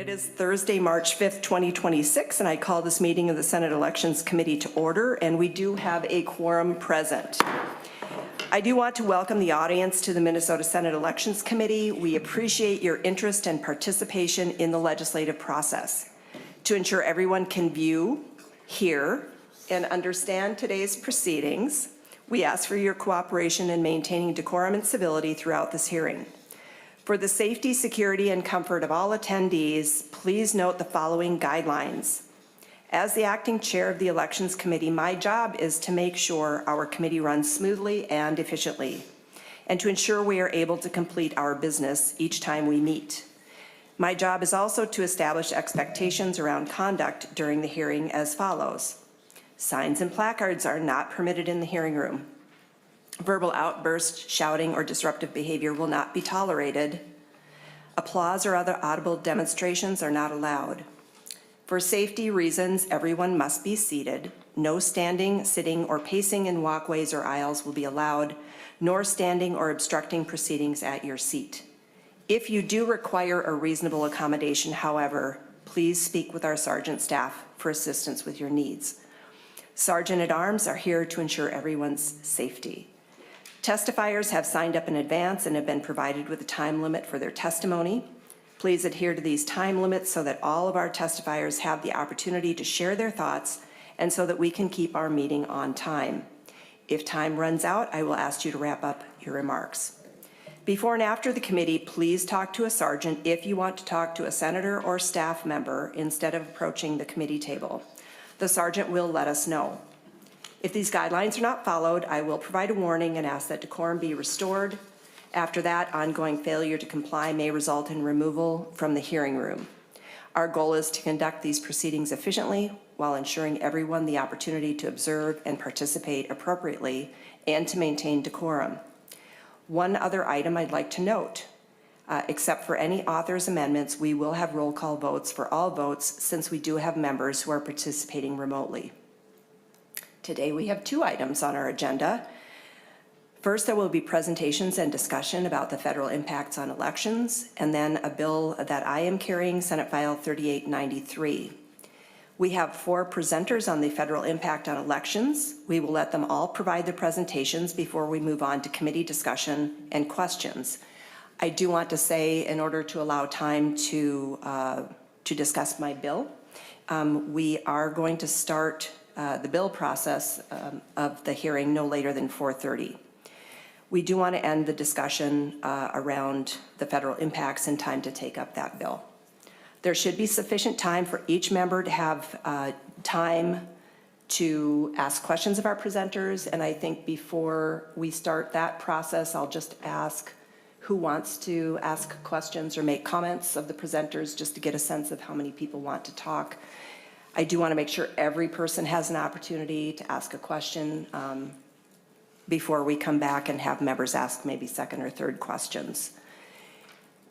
It is Thursday, March 5th, 2026, and I call this meeting of the Senate Elections Committee to order, and we do have a quorum present. I do want to welcome the audience to the Minnesota Senate Elections Committee. We appreciate your interest and participation in the legislative process. To ensure everyone can view, hear, and understand today's proceedings, we ask for your cooperation in maintaining decorum and civility throughout this hearing. For the safety, security, and comfort of all attendees, please note the following guidelines. As the acting chair of the Elections Committee, my job is to make sure our committee runs smoothly and efficiently, and to ensure we are able to complete our business each time we meet. My job is also to establish expectations around conduct during the hearing as follows. Signs and placards are not permitted in the hearing room. Verbal outbursts, shouting, or disruptive behavior will not be tolerated. Applause or other audible demonstrations are not allowed. For safety reasons, everyone must be seated. No standing, sitting, or pacing in walkways or aisles will be allowed, nor standing or obstructing proceedings at your seat. If you do require a reasonable accommodation, however, please speak with our sergeant staff for assistance with your needs. Sergeant-at-Arms are here to ensure everyone's safety. Testifiers have signed up in advance and have been provided with a time limit for their testimony. Please adhere to these time limits so that all of our testifiers have the opportunity to share their thoughts and so that we can keep our meeting on time. If time runs out, I will ask you to wrap up your remarks. Before and after the committee, please talk to a sergeant if you want to talk to a senator or staff member instead of approaching the committee table. The sergeant will let us know. If these guidelines are not followed, I will provide a warning and ask that decorum be restored. After that, ongoing failure to comply may result in removal from the hearing room. Our goal is to conduct these proceedings efficiently while ensuring everyone the opportunity to observe and participate appropriately and to maintain decorum. One other item I'd like to note, except for any author's amendments, we will have roll call votes for all votes since we do have members who are participating remotely. Today we have two items on our agenda. First, there will be presentations and discussion about the federal impacts on elections, and then a bill that I am carrying, Senate File 3893. We have four presenters on the federal impact on elections. We will let them all provide their presentations before we move on to committee discussion and questions. I do want to say, in order to allow time to discuss my bill, we are going to start the bill process of the hearing no later than 4:30. We do want to end the discussion around the federal impacts in time to take up that bill. There should be sufficient time for each member to have time to ask questions of our presenters, and I think before we start that process, I'll just ask who wants to ask questions or make comments of the presenters just to get a sense of how many people want to talk. I do want to make sure every person has an opportunity to ask a question before we come back and have members ask maybe second or third questions.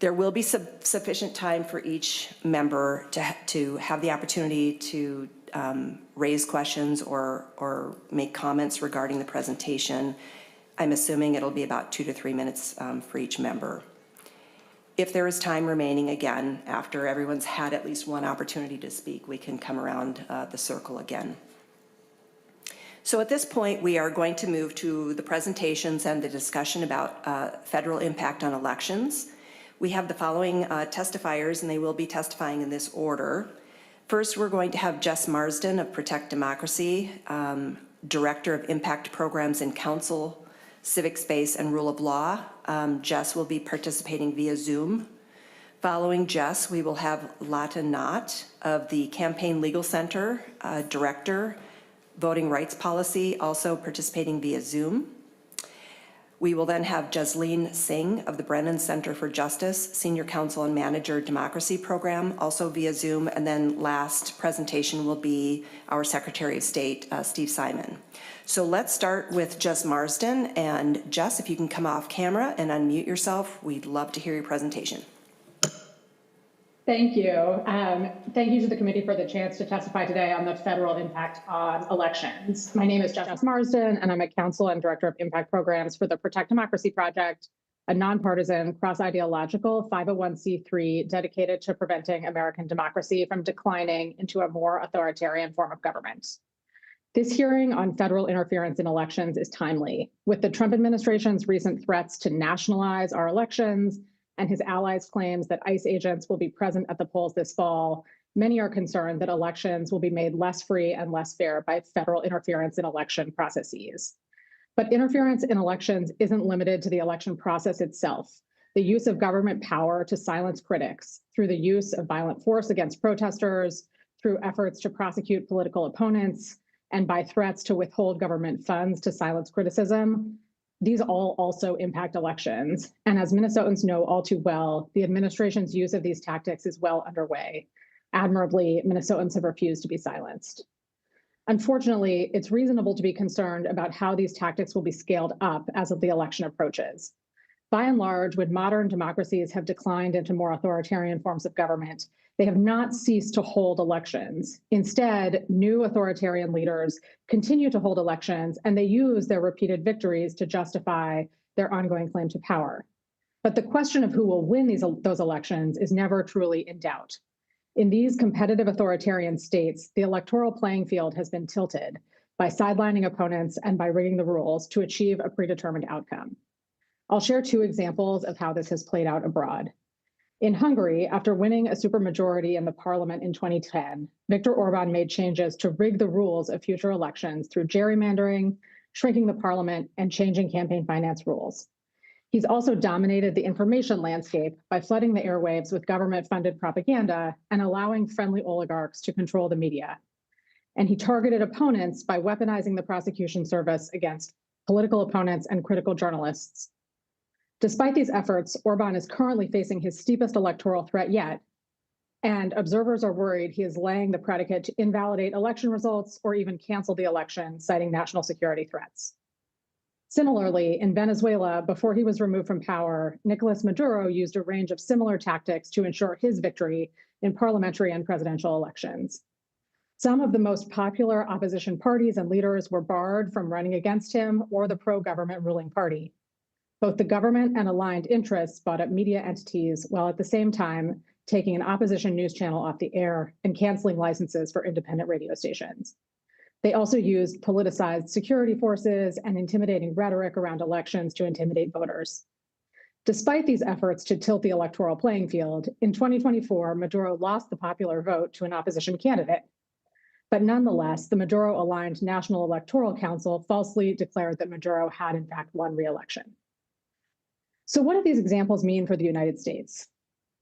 There will be sufficient time for each member to have the opportunity to raise questions or make comments regarding the presentation. I'm assuming it'll be about 2 to 3 minutes for each member. If there is time remaining, again, after everyone's had at least one opportunity to speak, we can come around the circle again. So at this point, we are going to move to the presentations and the discussion about federal impact on elections. We have the following testifiers, and they will be testifying in this order. First, we're going to have Jess Marsden of Protect Democracy, Director of Impact Programs in Council, Civic Space, and Rule of Law. Jess will be participating via Zoom. Following Jess, we will have Lata Knott of the Campaign Legal Center, Director, Voting Rights Policy, also participating via Zoom. We will then have Jasleen Singh of the Brennan Center for Justice, Senior Counsel and Manager Democracy Program, also via Zoom. And then last presentation will be our Secretary of State, Steve Simon. So let's start with Jess Marsden. And Jess, if you can come off camera and unmute yourself, we'd love to hear your presentation. Thank you. Thank you to the committee for the chance to testify today on the federal impact on elections. My name is Jess Marsden, and I'm a counsel and director of impact programs for the Protect Democracy Project, a nonpartisan, cross-ideological 501c3 dedicated to preventing American democracy from declining into a more authoritarian form of government. This hearing on federal interference in elections is timely. With the Trump administration's recent threats to nationalize our elections and his allies' claims that ICE agents will be present at the polls this fall, many are concerned that elections will be made less free and less fair by federal interference in election processes. But interference in elections isn't limited to the election process itself. The use of government power to silence critics through the use of violent force against protesters, through efforts to prosecute political opponents, and by threats to withhold government funds to silence criticism, these all also impact elections. And as Minnesotans know all too well, the administration's use of these tactics is well underway. Admirably, Minnesotans have refused to be silenced. Unfortunately, it's reasonable to be concerned about how these tactics will be scaled up as the election approaches. By and large, when modern democracies have declined into more authoritarian forms of government, they have not ceased to hold elections. Instead, new authoritarian leaders continue to hold elections, and they use their repeated victories to justify their ongoing claim to power. But the question of who will win those elections is never truly in doubt. In these competitive authoritarian states, the electoral playing field has been tilted by sidelining opponents and by rigging the rules to achieve a predetermined outcome. I'll share two examples of how this has played out abroad. In Hungary, after winning a supermajority in the parliament in 2010, Viktor Orban made changes to rig the rules of future elections through gerrymandering, shrinking the parliament, and changing campaign finance rules. He's also dominated the information landscape by flooding the airwaves with government-funded propaganda and allowing friendly oligarchs to control the media. And he targeted opponents by weaponizing the prosecution service against political opponents and critical journalists. Despite these efforts, Orban is currently facing his steepest electoral threat yet, and observers are worried he is laying the predicate to invalidate election results or even cancel the election, citing national security threats. Similarly, in Venezuela, before he was removed from power, Nicolas Maduro used a range of similar tactics to ensure his victory in parliamentary and presidential elections. Some of the most popular opposition parties and leaders were barred from running against him or the pro-government ruling party. Both the government and aligned interests bought up media entities while at the same time taking an opposition news channel off the air and canceling licenses for independent radio stations. They also used politicized security forces and intimidating rhetoric around elections to intimidate voters. Despite these efforts to tilt the electoral playing field, in 2024, Maduro lost the popular vote to an opposition candidate. But nonetheless, the Maduro-aligned National Electoral Council falsely declared that Maduro had in fact won re-election. So what do these examples mean for the United States?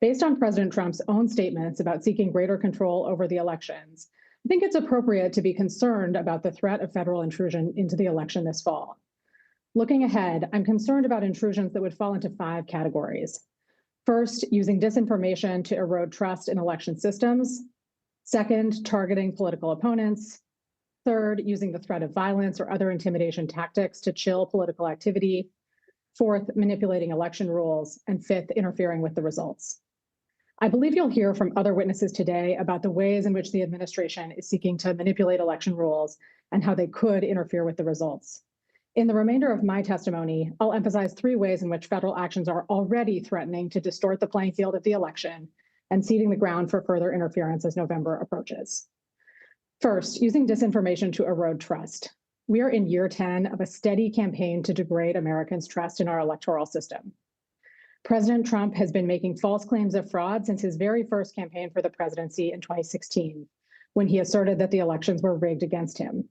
Based on President Trump's own statements about seeking greater control over the elections, I think it's appropriate to be concerned about the threat of federal intrusion into the election this fall. Looking ahead, I'm concerned about intrusions that would fall into 5 categories. First, using disinformation to erode trust in election systems. Second, targeting political opponents. Third, using the threat of violence or other intimidation tactics to chill political activity. Fourth, manipulating election rules. And fifth, interfering with the results. I believe you'll hear from other witnesses today about the ways in which the administration is seeking to manipulate election rules and how they could interfere with the results. In the remainder of my testimony, I'll emphasize 3 ways in which federal actions are already threatening to distort the playing field of the election and seeding the ground for further interference as November approaches. First, using disinformation to erode trust. We are in year 10 of a steady campaign to degrade Americans' trust in our electoral system. President Trump has been making false claims of fraud since his very first campaign for the presidency in 2016, when he asserted that the elections were rigged against him.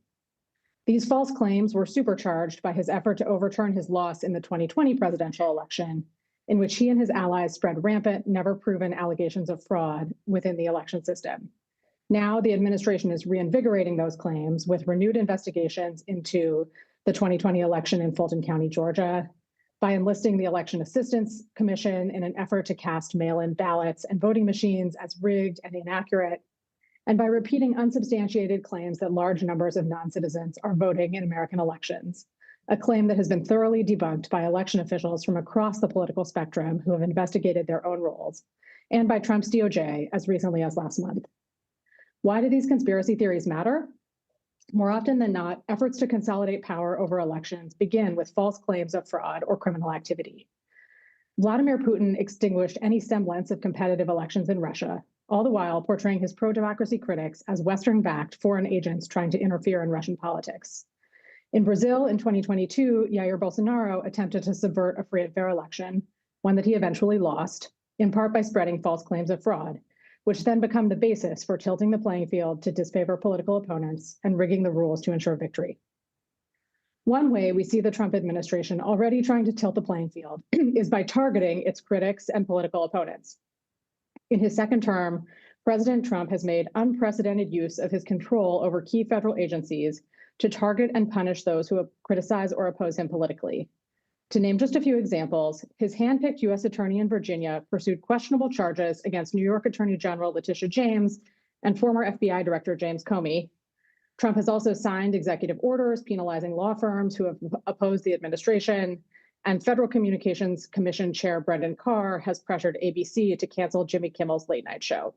These false claims were supercharged by his effort to overturn his loss in the 2020 presidential election, in which he and his allies spread rampant, never proven allegations of fraud within the election system. Now, the administration is reinvigorating those claims with renewed investigations into the 2020 election in Fulton County, Georgia, by enlisting the Election Assistance Commission in an effort to cast mail-in ballots and voting machines as rigged and inaccurate, and by repeating unsubstantiated claims that large numbers of non-citizens are voting in American elections, a claim that has been thoroughly debunked by election officials from across the political spectrum who have investigated their own roles, and by Trump's DOJ as recently as last month. Why do these conspiracy theories matter? More often than not, efforts to consolidate power over elections begin with false claims of fraud or criminal activity. Vladimir Putin extinguished any semblance of competitive elections in Russia, all the while portraying his pro-democracy critics as Western-backed foreign agents trying to interfere in Russian politics. In Brazil in 2022, Jair Bolsonaro attempted to subvert a free and fair election, one that he eventually lost, in part by spreading false claims of fraud, which then become the basis for tilting the playing field to disfavor political opponents and rigging the rules to ensure victory. One way we see the Trump administration already trying to tilt the playing field is by targeting its critics and political opponents. In his second term, President Trump has made unprecedented use of his control over key federal agencies to target and punish those who criticize or oppose him politically. To name just a few examples, his handpicked U.S. attorney in Virginia pursued questionable charges against New York Attorney General Letitia James and former FBI Director James Comey. Trump has also signed executive orders penalizing law firms who have opposed the administration, and Federal Communications Commission Chair Brendan Carr has pressured ABC to cancel Jimmy Kimmel's late night show.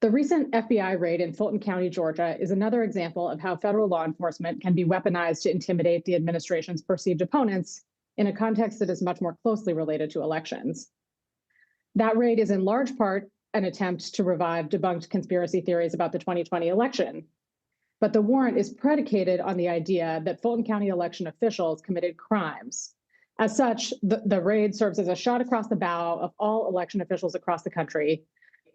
The recent FBI raid in Fulton County, Georgia, is another example of how federal law enforcement can be weaponized to intimidate the administration's perceived opponents in a context that is much more closely related to elections. That raid is in large part an attempt to revive debunked conspiracy theories about the 2020 election. But the warrant is predicated on the idea that Fulton County election officials committed crimes. As such, the raid serves as a shot across the bow of all election officials across the country.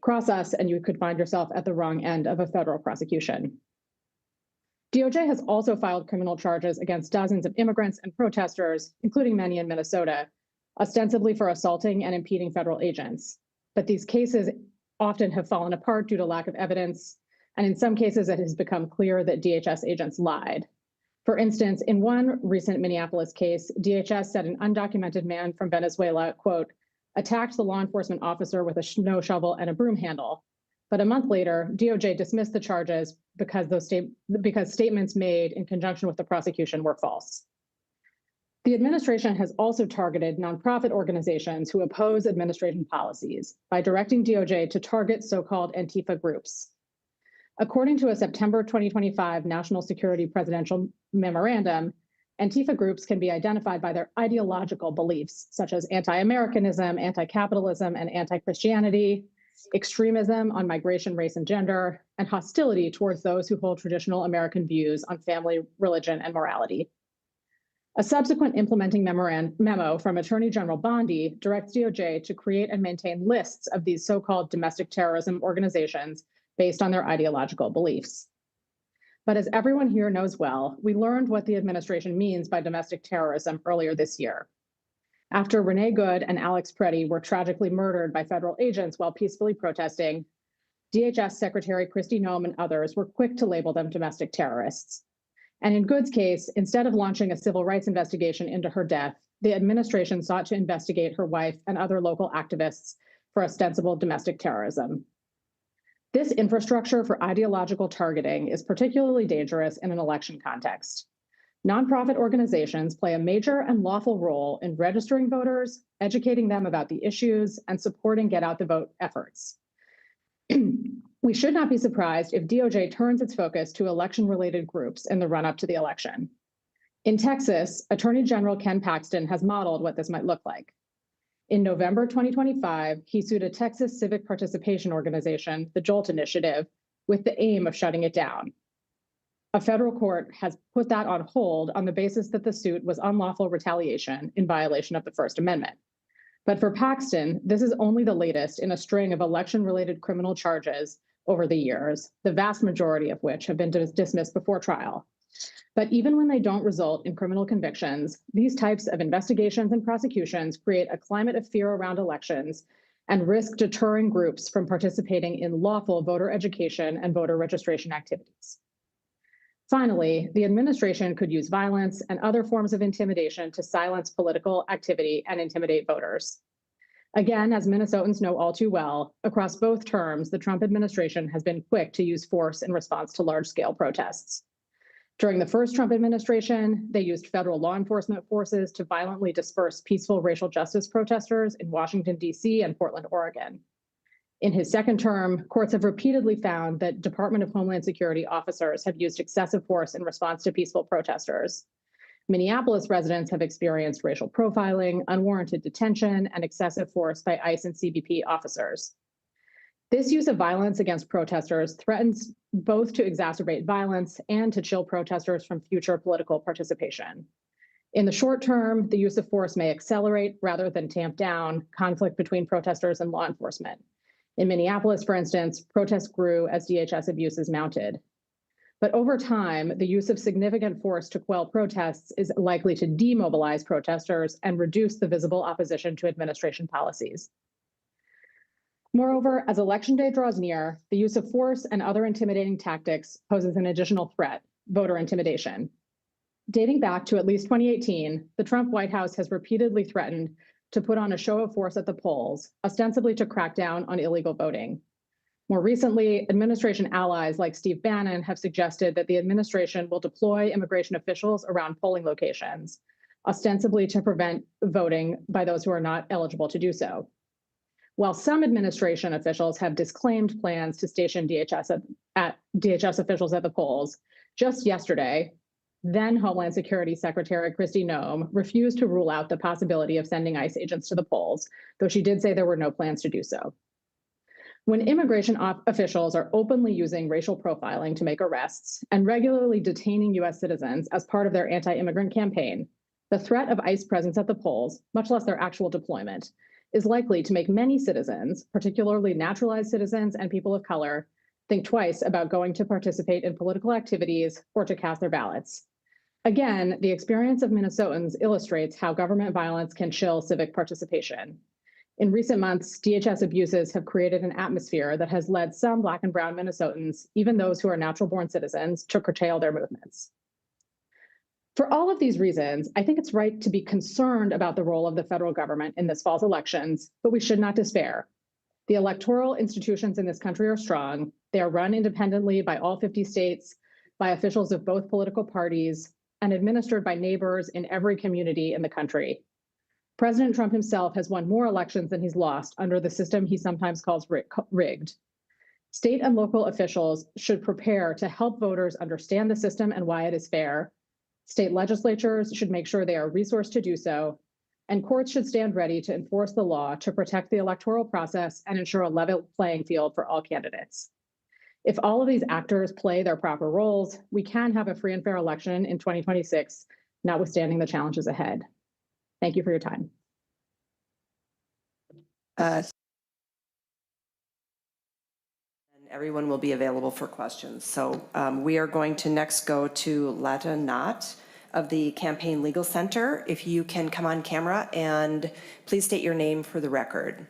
Cross us, and you could find yourself at the wrong end of a federal prosecution. DOJ has also filed criminal charges against dozens of immigrants and protesters, including many in Minnesota, ostensibly for assaulting and impeding federal agents. But these cases often have fallen apart due to lack of evidence, and in some cases, it has become clear that DHS agents lied. For instance, in one recent Minneapolis case, DHS said an undocumented man from Venezuela, quote, attacked the law enforcement officer with a snow shovel and a broom handle. But a month later, DOJ dismissed the charges because statements made in conjunction with the prosecution were false. The administration has also targeted nonprofit organizations who oppose administration policies by directing DOJ to target so-called Antifa groups. According to a September 2025 National Security Presidential Memorandum, Antifa groups can be identified by their ideological beliefs, such as anti-Americanism, anti-capitalism, and anti-Christianity, extremism on migration, race, and gender, and hostility towards those who hold traditional American views on family, religion, and morality. A subsequent implementing memo from Attorney General Bondi directs DOJ to create and maintain lists of these so-called domestic terrorism organizations based on their ideological beliefs. But as everyone here knows well, we learned what the administration means by domestic terrorism earlier this year. After Renee Good and Alex Preddy were tragically murdered by federal agents while peacefully protesting, DHS Secretary Kristi Noem and others were quick to label them domestic terrorists. And in Good's case, instead of launching a civil rights investigation into her death, the administration sought to investigate her wife and other local activists for ostensible domestic terrorism. This infrastructure for ideological targeting is particularly dangerous in an election context. Nonprofit organizations play a major and lawful role in registering voters, educating them about the issues, and supporting get out the vote efforts. We should not be surprised if DOJ turns its focus to election-related groups in the run-up to the election. In Texas, Attorney General Ken Paxton has modeled what this might look like. In November 2025, he sued a Texas civic participation organization, the JOLT Initiative, with the aim of shutting it down. A federal court has put that on hold on the basis that the suit was unlawful retaliation in violation of the First Amendment. But for Paxton, this is only the latest in a string of election-related criminal charges over the years, the vast majority of which have been dismissed before trial. But even when they don't result in criminal convictions, these types of investigations and prosecutions create a climate of fear around elections and risk deterring groups from participating in lawful voter education and voter registration activities. Finally, the administration could use violence and other forms of intimidation to silence political activity and intimidate voters. Again, as Minnesotans know all too well, across both terms, the Trump administration has been quick to use force in response to large-scale protests. During the first Trump administration, they used federal law enforcement forces to violently disperse peaceful racial justice protesters in Washington, D.C. and Portland, Oregon. In his second term, courts have repeatedly found that Department of Homeland Security officers have used excessive force in response to peaceful protesters. Minneapolis residents have experienced racial profiling, unwarranted detention, and excessive force by ICE and CBP officers. This use of violence against protesters threatens both to exacerbate violence and to chill protesters from future political participation. In the short term, the use of force may accelerate rather than tamp down conflict between protesters and law enforcement. In Minneapolis, for instance, protests grew as DHS abuses mounted. But over time, the use of significant force to quell protests is likely to demobilize protesters and reduce the visible opposition to administration policies. Moreover, as Election Day draws near, the use of force and other intimidating tactics poses an additional threat: voter intimidation. Dating back to at least 2018, the Trump White House has repeatedly threatened to put on a show of force at the polls, ostensibly to crack down on illegal voting. More recently, administration allies like Steve Bannon have suggested that the administration will deploy immigration officials around polling locations, ostensibly to prevent voting by those who are not eligible to do so. While some administration officials have disclaimed plans to station DHS officials at the polls, just yesterday, then Homeland Security Secretary Kristi Noem refused to rule out the possibility of sending ICE agents to the polls, though she did say there were no plans to do so. When immigration officials are openly using racial profiling to make arrests and regularly detaining U.S. citizens as part of their anti-immigrant campaign, the threat of ICE presence at the polls, much less their actual deployment, is likely to make many citizens, particularly naturalized citizens and people of color, think twice about going to participate in political activities or to cast their ballots. Again, the experience of Minnesotans illustrates how government violence can chill civic participation. In recent months, DHS abuses have created an atmosphere that has led some Black and Brown Minnesotans, even those who are natural-born citizens, to curtail their movements. For all of these reasons, I think it's right to be concerned about the role of the federal government in this fall's elections, but we should not despair. The electoral institutions in this country are strong. They are run independently by all 50 states, by officials of both political parties, and administered by neighbors in every community in the country. President Trump himself has won more elections than he's lost under the system he sometimes calls rigged. State and local officials should prepare to help voters understand the system and why it is fair. State legislatures should make sure they are resourced to do so, and courts should stand ready to enforce the law to protect the electoral process and ensure a level playing field for all candidates. If all of these actors play their proper roles, we can have a free and fair election in 2026, notwithstanding the challenges ahead. Thank you for your time. And everyone will be available for questions. So we are going to next go to Lata Knott of the Campaign Legal Center. If you can come on camera and please state your name for the record.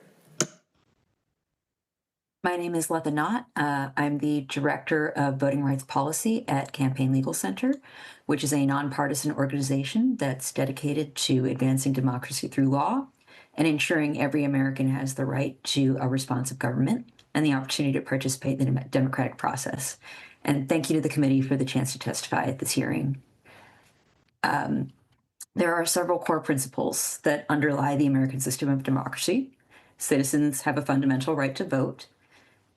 My name is Lata Knott. I'm the Director of Voting Rights Policy at Campaign Legal Center, which is a nonpartisan organization that's dedicated to advancing democracy through law and ensuring every American has the right to a responsive government and the opportunity to participate in the democratic process. And thank you to the committee for the chance to testify at this hearing. There are several core principles that underlie the American system of democracy. Citizens have a fundamental right to vote.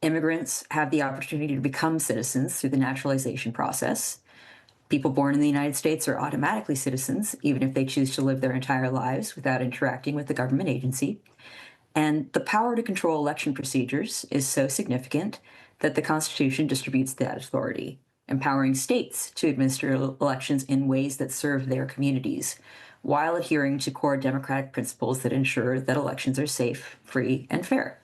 Immigrants have the opportunity to become citizens through the naturalization process. People born in the United States are automatically citizens, even if they choose to live their entire lives without interacting with the government agency. And the power to control election procedures is so significant that the Constitution distributes that authority, empowering states to administer elections in ways that serve their communities, while adhering to core democratic principles that ensure that elections are safe, free, and fair.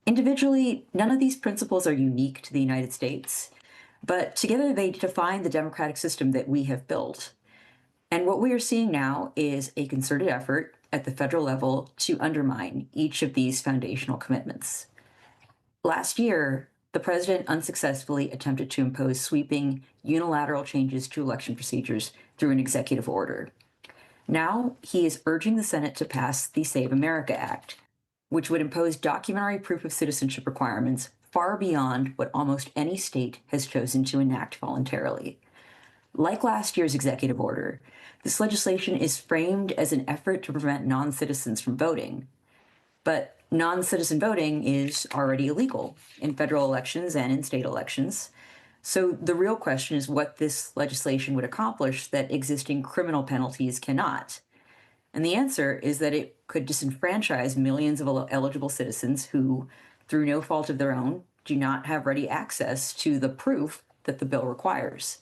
Individually, none of these principles are unique to the United States, but together they define the democratic system that we have built. And what we are seeing now is a concerted effort at the federal level to undermine each of these foundational commitments. Last year, the president unsuccessfully attempted to impose sweeping, unilateral changes to election procedures through an executive order. Now, he is urging the Senate to pass the Save America Act, which would impose documentary proof of citizenship requirements far beyond what almost any state has chosen to enact voluntarily. Like last year's executive order, this legislation is framed as an effort to prevent non-citizens from voting. But non-citizen voting is already illegal in federal elections and in state elections. So the real question is what this legislation would accomplish that existing criminal penalties cannot. And the answer is that it could disenfranchise millions of eligible citizens who, through no fault of their own, do not have ready access to the proof that the bill requires.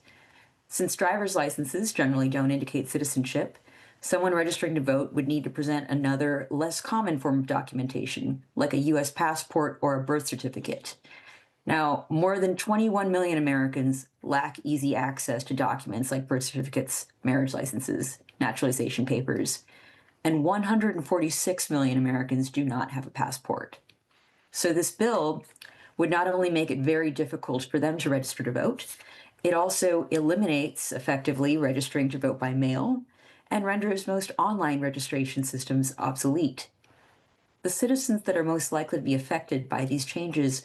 Since driver's licenses generally don't indicate citizenship, someone registering to vote would need to present another, less common form of documentation, like a U.S. passport or a birth certificate. Now, more than 21 million Americans lack easy access to documents like birth certificates, marriage licenses, naturalization papers, and 146 million Americans do not have a passport. So this bill would not only make it very difficult for them to register to vote, it also eliminates effectively registering to vote by mail and renders most online registration systems obsolete. The citizens that are most likely to be affected by these changes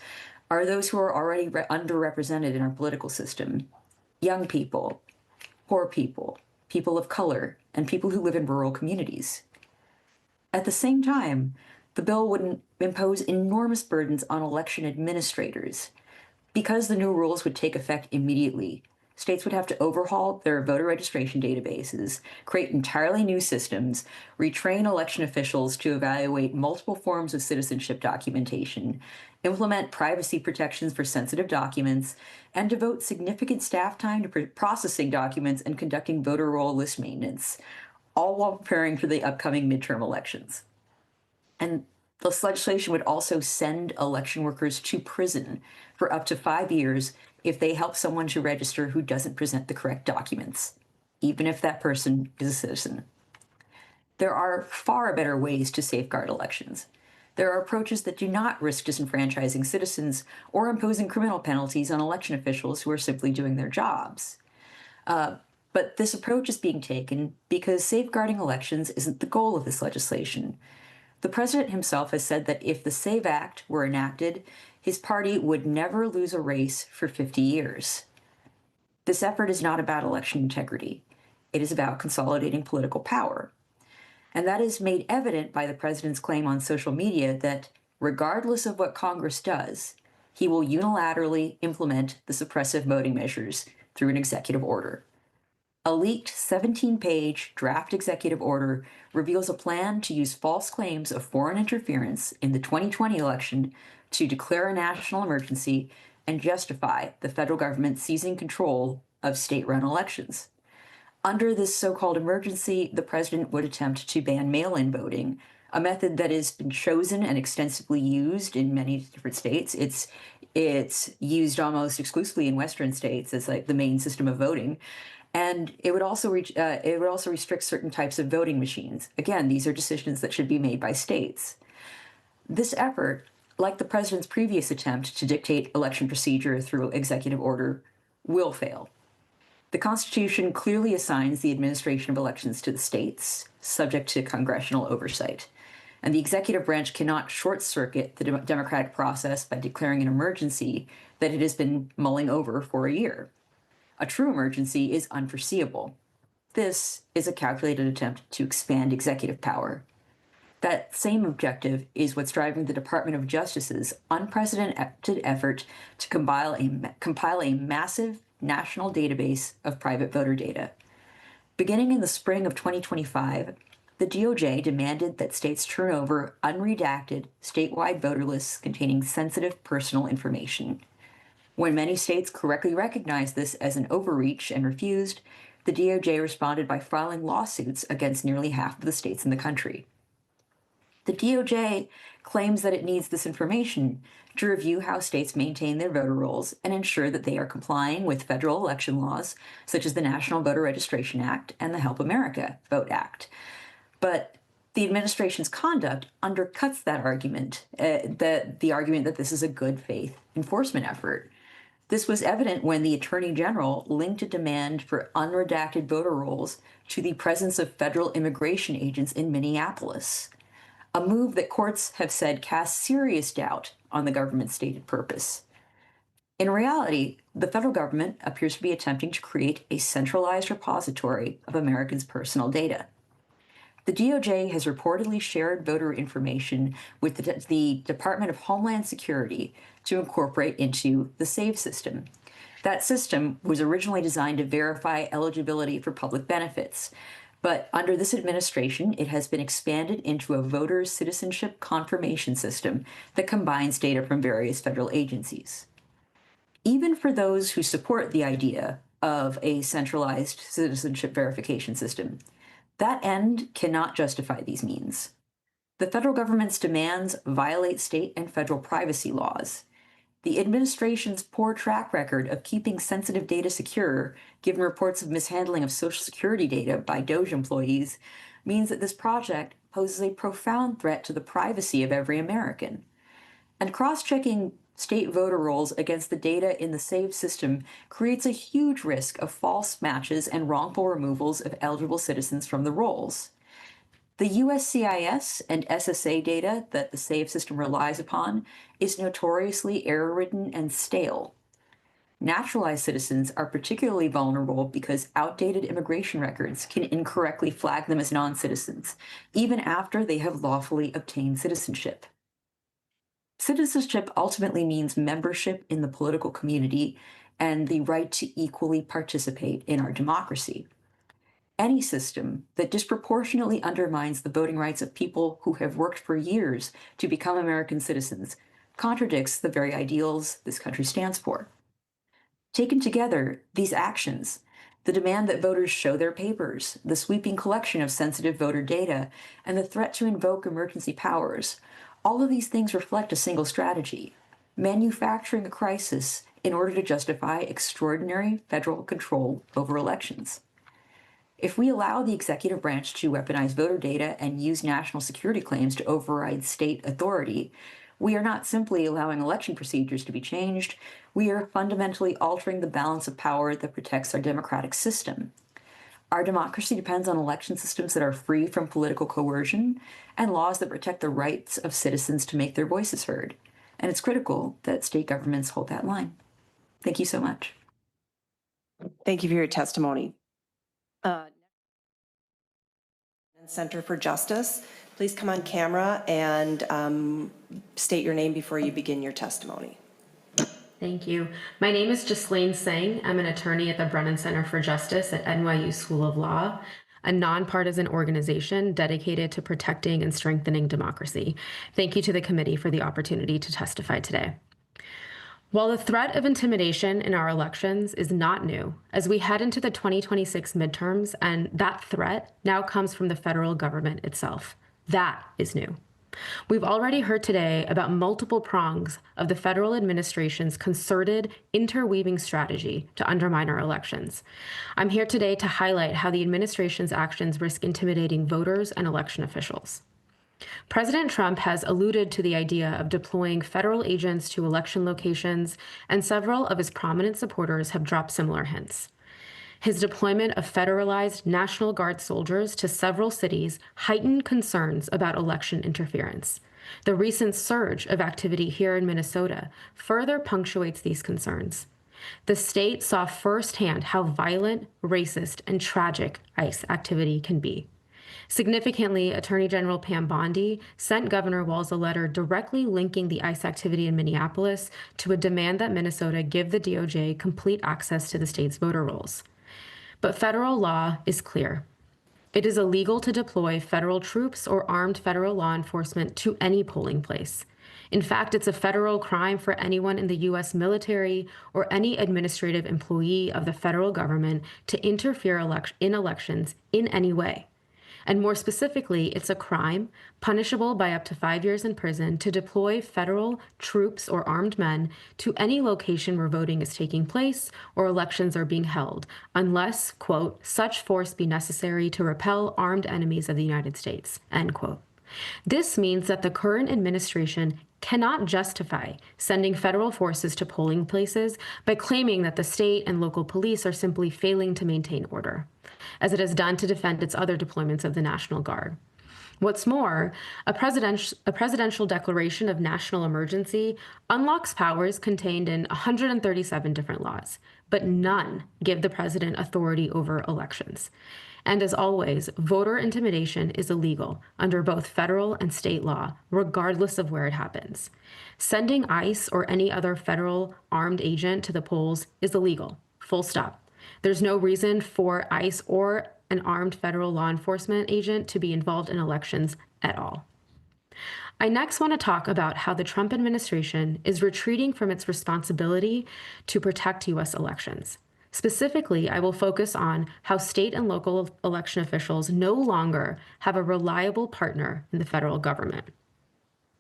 are those who are already underrepresented in our political system: young people, poor people, people of color, and people who live in rural communities. At the same time, the bill would impose enormous burdens on election administrators. Because the new rules would take effect immediately, states would have to overhaul their voter registration databases, create entirely new systems, retrain election officials to evaluate multiple forms of citizenship documentation, implement privacy protections for sensitive documents, and devote significant staff time to processing documents and conducting voter roll list maintenance, all while preparing for the upcoming midterm elections. And this legislation would also send election workers to prison for up to 5 years if they help someone to register who doesn't present the correct documents, even if that person is a citizen. There are far better ways to safeguard elections. There are approaches that do not risk disenfranchising citizens or imposing criminal penalties on election officials who are simply doing their jobs. But this approach is being taken because safeguarding elections isn't the goal of this legislation. The president himself has said that if the SAVE Act were enacted, his party would never lose a race for 50 years. This effort is not about election integrity. It is about consolidating political power. And that is made evident by the president's claim on social media that, regardless of what Congress does, he will unilaterally implement the suppressive voting measures through an executive order. A leaked 17-page draft executive order reveals a plan to use false claims of foreign interference in the 2020 election to declare a national emergency and justify the federal government seizing control of state-run elections. Under this so-called emergency, the president would attempt to ban mail-in voting, a method that has been chosen and extensively used in many different states. It's used almost exclusively in Western states as like the main system of voting. And it would also restrict certain types of voting machines. Again, these are decisions that should be made by states. This effort, like the president's previous attempt to dictate election procedure through executive order, will fail. The Constitution clearly assigns the administration of elections to the states, subject to congressional oversight. And the executive branch cannot short-circuit the democratic process by declaring an emergency that it has been mulling over for a year. A true emergency is unforeseeable. This is a calculated attempt to expand executive power. That same objective is what's driving the Department of Justice's unprecedented effort to compile a massive national database of private voter data. Beginning in the spring of 2025, the DOJ demanded that states turn over unredacted statewide voter lists containing sensitive personal information. When many states correctly recognized this as an overreach and refused, the DOJ responded by filing lawsuits against nearly half of the states in the country. The DOJ claims that it needs this information to review how states maintain their voter rolls and ensure that they are complying with federal election laws, such as the National Voter Registration Act and the Help America Vote Act. But the administration's conduct undercuts that argument, the argument that this is a good faith enforcement effort. This was evident when the Attorney General linked a demand for unredacted voter rolls to the presence of federal immigration agents in Minneapolis, a move that courts have said casts serious doubt on the government's stated purpose. In reality, the federal government appears to be attempting to create a centralized repository of Americans' personal data. The DOJ has reportedly shared voter information with the Department of Homeland Security to incorporate into the SAVE system. That system was originally designed to verify eligibility for public benefits, but under this administration, it has been expanded into a voter's citizenship confirmation system that combines data from various federal agencies. Even for those who support the idea of a centralized citizenship verification system, that end cannot justify these means. The federal government's demands violate state and federal privacy laws. The administration's poor track record of keeping sensitive data secure, given reports of mishandling of Social Security data by DOJ employees, means that this project poses a profound threat to the privacy of every American. And cross-checking state voter rolls against the data in the SAVE system creates a huge risk of false matches and wrongful removals of eligible citizens from the rolls. The USCIS and SSA data that the SAVE system relies upon is notoriously error-ridden and stale. Naturalized citizens are particularly vulnerable because outdated immigration records can incorrectly flag them as non-citizens, even after they have lawfully obtained citizenship. Citizenship ultimately means membership in the political community and the right to equally participate in our democracy. Any system that disproportionately undermines the voting rights of people who have worked for years to become American citizens contradicts the very ideals this country stands for. Taken together, these actions, the demand that voters show their papers, the sweeping collection of sensitive voter data, and the threat to invoke emergency powers, all of these things reflect a single strategy: manufacturing a crisis in order to justify extraordinary federal control over elections. If we allow the executive branch to weaponize voter data and use national security claims to override state authority, we are not simply allowing election procedures to be changed, we are fundamentally altering the balance of power that protects our democratic system. Our democracy depends on election systems that are free from political coercion and laws that protect the rights of citizens to make their voices heard. And it's critical that state governments hold that line. Thank you so much. Thank you for your testimony. Center for Justice, please come on camera and state your name before you begin your testimony. Thank you. My name is Westlin. I'm an attorney at the Brennan Center for Justice at NYU School of Law, a nonpartisan organization dedicated to protecting and strengthening democracy. Thank you to the committee for the opportunity to testify today. While the threat of intimidation in our elections is not new, as we head into the 2026 midterms, and that threat now comes from the federal government itself. That is new. We've already heard today about multiple prongs of the federal administration's concerted, interweaving strategy to undermine our elections. I'm here today to highlight how the administration's actions risk intimidating voters and election officials. President Trump has alluded to the idea of deploying federal agents to election locations, and several of his prominent supporters have dropped similar hints. His deployment of federalized National Guard soldiers to several cities heightened concerns about election interference. The recent surge of activity here in Minnesota further punctuates these concerns. The state saw firsthand how violent, racist, and tragic ICE activity can be. Significantly, Attorney General Pam Bondi sent Governor Walz a letter directly linking the ICE activity in Minneapolis to a demand that Minnesota give the DOJ complete access to the state's voter rolls. But federal law is clear. It is illegal to deploy federal troops or armed federal law enforcement to any polling place. In fact, it's a federal crime for anyone in the U.S. military or any administrative employee of the federal government to interfere in elections in any way. And more specifically, it's a crime punishable by up to 5 years in prison to deploy federal troops or armed men to any location where voting is taking place or elections are being held, unless, quote, such force be necessary to repel armed enemies of the United States, end quote. This means that the current administration cannot justify sending federal forces to polling places by claiming that the state and local police are simply failing to maintain order, as it has done to defend its other deployments of the National Guard. What's more, a presidential declaration of national emergency unlocks powers contained in 137 different laws, but none give the president authority over elections. And as always, voter intimidation is illegal under both federal and state law, regardless of where it happens. Sending ICE or any other federal armed agent to the polls is illegal, full stop. There's no reason for ICE or an armed federal law enforcement agent to be involved in elections at all. I next want to talk about how the Trump administration is retreating from its responsibility to protect U.S. elections. Specifically, I will focus on how state and local election officials no longer have a reliable partner in the federal government.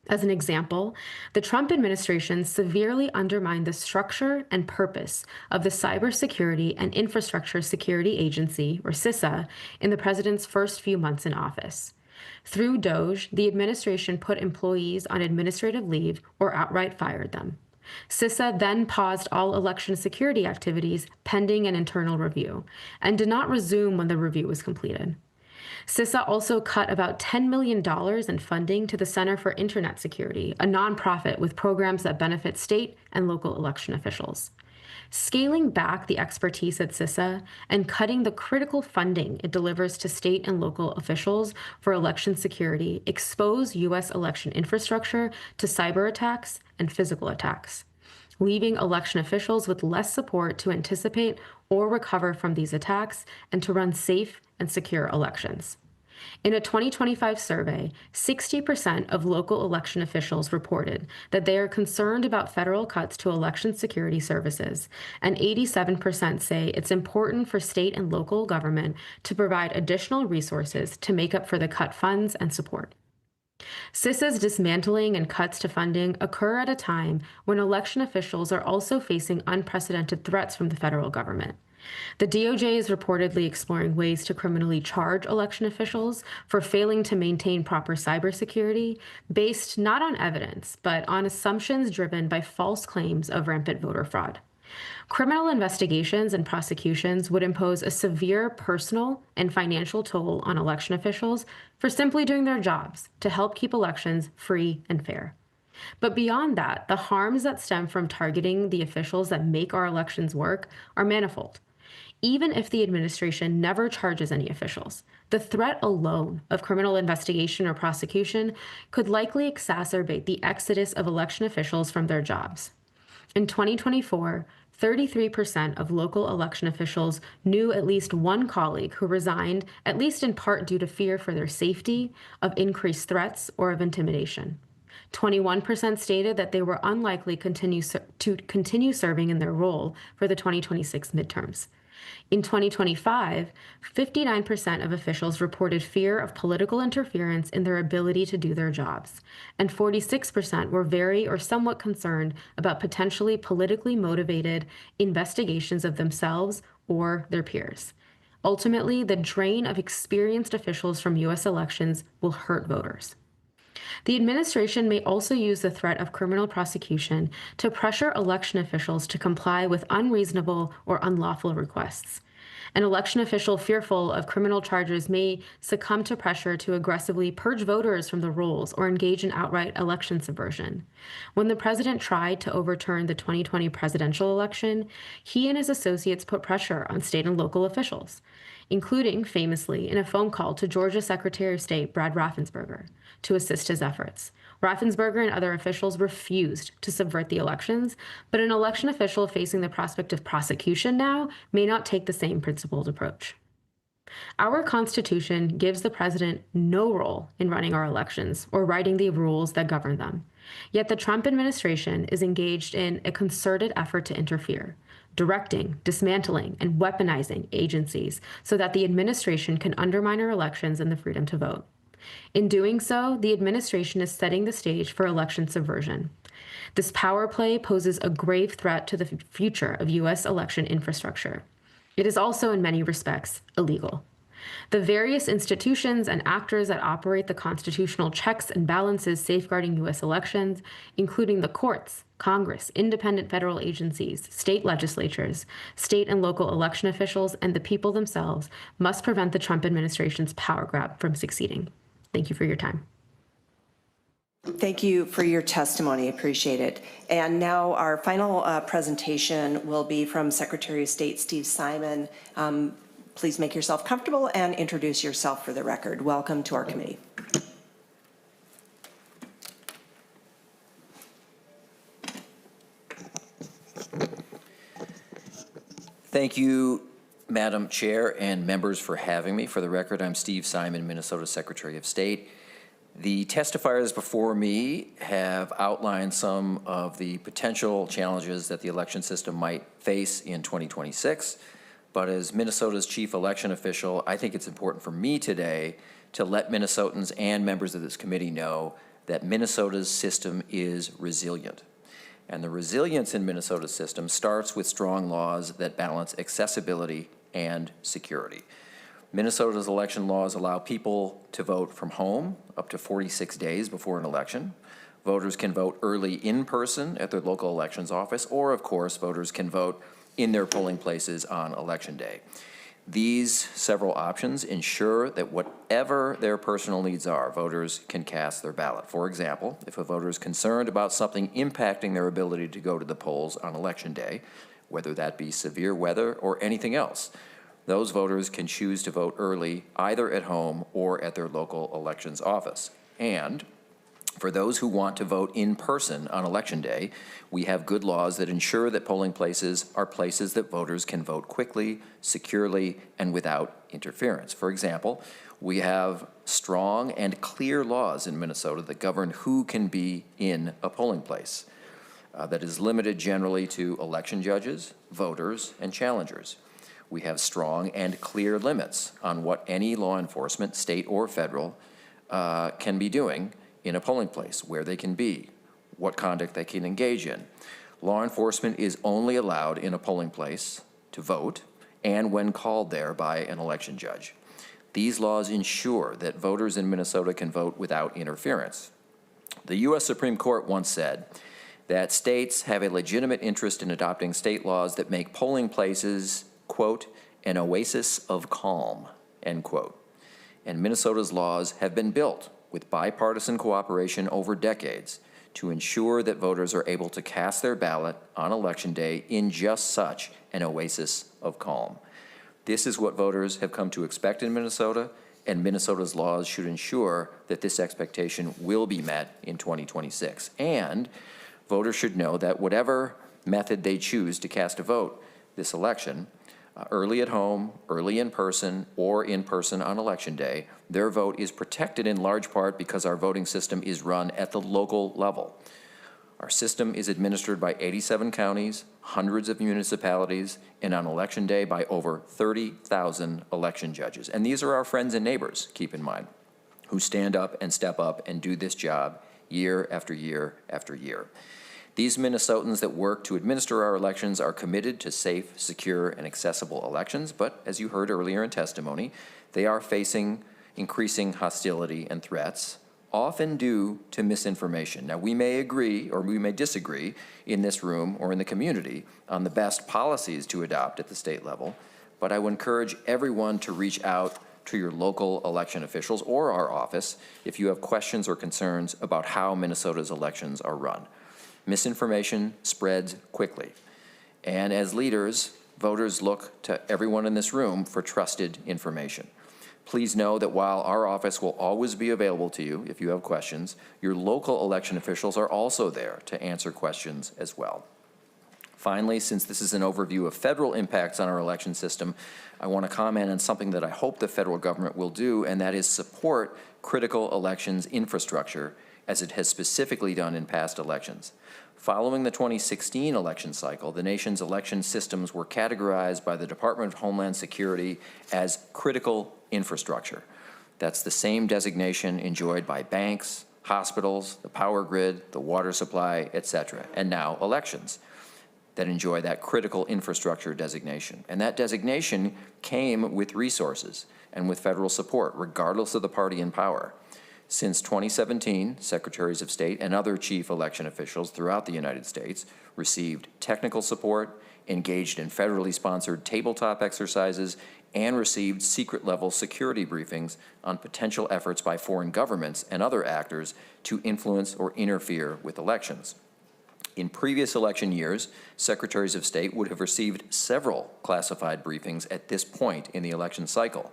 As an example, the Trump administration severely undermined the structure and purpose of the Cybersecurity and Infrastructure Security Agency, or CISA, in the president's first few months in office. Through DOGE, the administration put employees on administrative leave or outright fired them. CISA then paused all election security activities pending an internal review and did not resume when the review was completed. CISA also cut about $10 million in funding to the Center for Internet Security, a nonprofit with programs that benefit state and local election officials. Scaling back the expertise at CISA and cutting the critical funding it delivers to state and local officials for election security expose U.S. election infrastructure to cyber attacks and physical attacks, leaving election officials with less support to anticipate or recover from these attacks and to run safe and secure elections. In a 2025 survey, 60% of local election officials reported that they are concerned about federal cuts to election security services, and 87% say it's important for state and local government to provide additional resources to make up for the cut funds and support. CISA's dismantling and cuts to funding occur at a time when election officials are also facing unprecedented threats from the federal government. The DOJ is reportedly exploring ways to criminally charge election officials for failing to maintain proper cybersecurity, based not on evidence, but on assumptions driven by false claims of rampant voter fraud. Criminal investigations and prosecutions would impose a severe personal and financial toll on election officials for simply doing their jobs to help keep elections free and fair. But beyond that, the harms that stem from targeting the officials that make our elections work are manifold. Even if the administration never charges any officials, the threat alone of criminal investigation or prosecution could likely exacerbate the exodus of election officials from their jobs. In 2024, 33% of local election officials knew at least one colleague who resigned, at least in part due to fear for their safety, of increased threats, or of intimidation. 21% stated that they were unlikely to continue serving in their role for the 2026 midterms. In 2025, 59% of officials reported fear of political interference in their ability to do their jobs, and 46% were very or somewhat concerned about potentially politically motivated investigations of themselves or their peers. Ultimately, the drain of experienced officials from U.S. elections will hurt voters. The administration may also use the threat of criminal prosecution to pressure election officials to comply with unreasonable or unlawful requests. An election official fearful of criminal charges may succumb to pressure to aggressively purge voters from the rolls or engage in outright election subversion. When the president tried to overturn the 2020 presidential election, he and his associates put pressure on state and local officials, including, famously, in a phone call to Georgia Secretary of State Brad Raffensperger to assist his efforts. Raffensperger and other officials refused to subvert the elections, but an election official facing the prospect of prosecution now may not take the same principled approach. Our Constitution gives the president no role in running our elections or writing the rules that govern them. Yet the Trump administration is engaged in a concerted effort to interfere, directing, dismantling, and weaponizing agencies so that the administration can undermine our elections and the freedom to vote. In doing so, the administration is setting the stage for election subversion. This power play poses a grave threat to the future of U.S. election infrastructure. It is also, in many respects, illegal. The various institutions and actors that operate the constitutional checks and balances safeguarding U.S. elections, including the courts, Congress, independent federal agencies, state legislatures, state and local election officials, and the people themselves, must prevent the Trump administration's power grab from succeeding. Thank you for your time. Thank you for your testimony. Appreciate it. And now our final presentation will be from Secretary of State Steve Simon. Please make yourself comfortable and introduce yourself for the record. Welcome to our committee. Thank you, Madam Chair and members, for having me. For the record, I'm Steve Simon, Minnesota Secretary of State. The testifiers before me have outlined some of the potential challenges that the election system might face in 2026. But as Minnesota's chief election official, I think it's important for me today to let Minnesotans and members of this committee know that Minnesota's system is resilient. And the resilience in Minnesota's system starts with strong laws that balance accessibility and security. Minnesota's election laws allow people to vote from home up to 46 days before an election. Voters can vote early in person at their local elections office, or of course, voters can vote in their polling places on Election Day. These several options ensure that whatever their personal needs are, voters can cast their ballot. For example, if a voter is concerned about something impacting their ability to go to the polls on Election Day, whether that be severe weather or anything else, those voters can choose to vote early either at home or at their local elections office. And for those who want to vote in person on Election Day, we have good laws that ensure that polling places are places that voters can vote quickly, securely, and without interference. For example, we have strong and clear laws in Minnesota that govern who can be in a polling place. That is limited generally to election judges, voters, and challengers. We have strong and clear limits on what any law enforcement, state or federal, can be doing in a polling place, where they can be, what conduct they can engage in. Law enforcement is only allowed in a polling place to vote and when called there by an election judge. These laws ensure that voters in Minnesota can vote without interference. The U.S. Supreme Court once said that states have a legitimate interest in adopting state laws that make polling places, quote, an oasis of calm, end quote. And Minnesota's laws have been built with bipartisan cooperation over decades to ensure that voters are able to cast their ballot on Election Day in just such an oasis of calm. This is what voters have come to expect in Minnesota, and Minnesota's laws should ensure that this expectation will be met in 2026. And voters should know that whatever method they choose to cast a vote this election, early at home, early in person, or in person on Election Day, their vote is protected in large part because our voting system is run at the local level. Our system is administered by 87 counties, hundreds of municipalities, and on Election Day by over 30,000 election judges. And these are our friends and neighbors, keep in mind, who stand up and step up and do this job year after year after year. These Minnesotans that work to administer our elections are committed to safe, secure, and accessible elections, but as you heard earlier in testimony, they are facing increasing hostility and threats, often due to misinformation. Now, we may agree or we may disagree in this room or in the community on the best policies to adopt at the state level, but I would encourage everyone to reach out to your local election officials or our office if you have questions or concerns about how Minnesota's elections are run. Misinformation spreads quickly, and as leaders, voters look to everyone in this room for trusted information. Please know that while our office will always be available to you if you have questions, your local election officials are also there to answer questions as well. Finally, since this is an overview of federal impacts on our election system, I want to comment on something that I hope the federal government will do, and that is support critical elections infrastructure as it has specifically done in past elections. Following the 2016 election cycle, the nation's election systems were categorized by the Department of Homeland Security as critical infrastructure. That's the same designation enjoyed by banks, hospitals, the power grid, the water supply, etc., and now elections that enjoy that critical infrastructure designation. And that designation came with resources and with federal support, regardless of the party in power. Since 2017, secretaries of state and other chief election officials throughout the United States received technical support, engaged in federally sponsored tabletop exercises, and received secret-level security briefings on potential efforts by foreign governments and other actors to influence or interfere with elections. In previous election years, secretaries of state would have received several classified briefings at this point in the election cycle.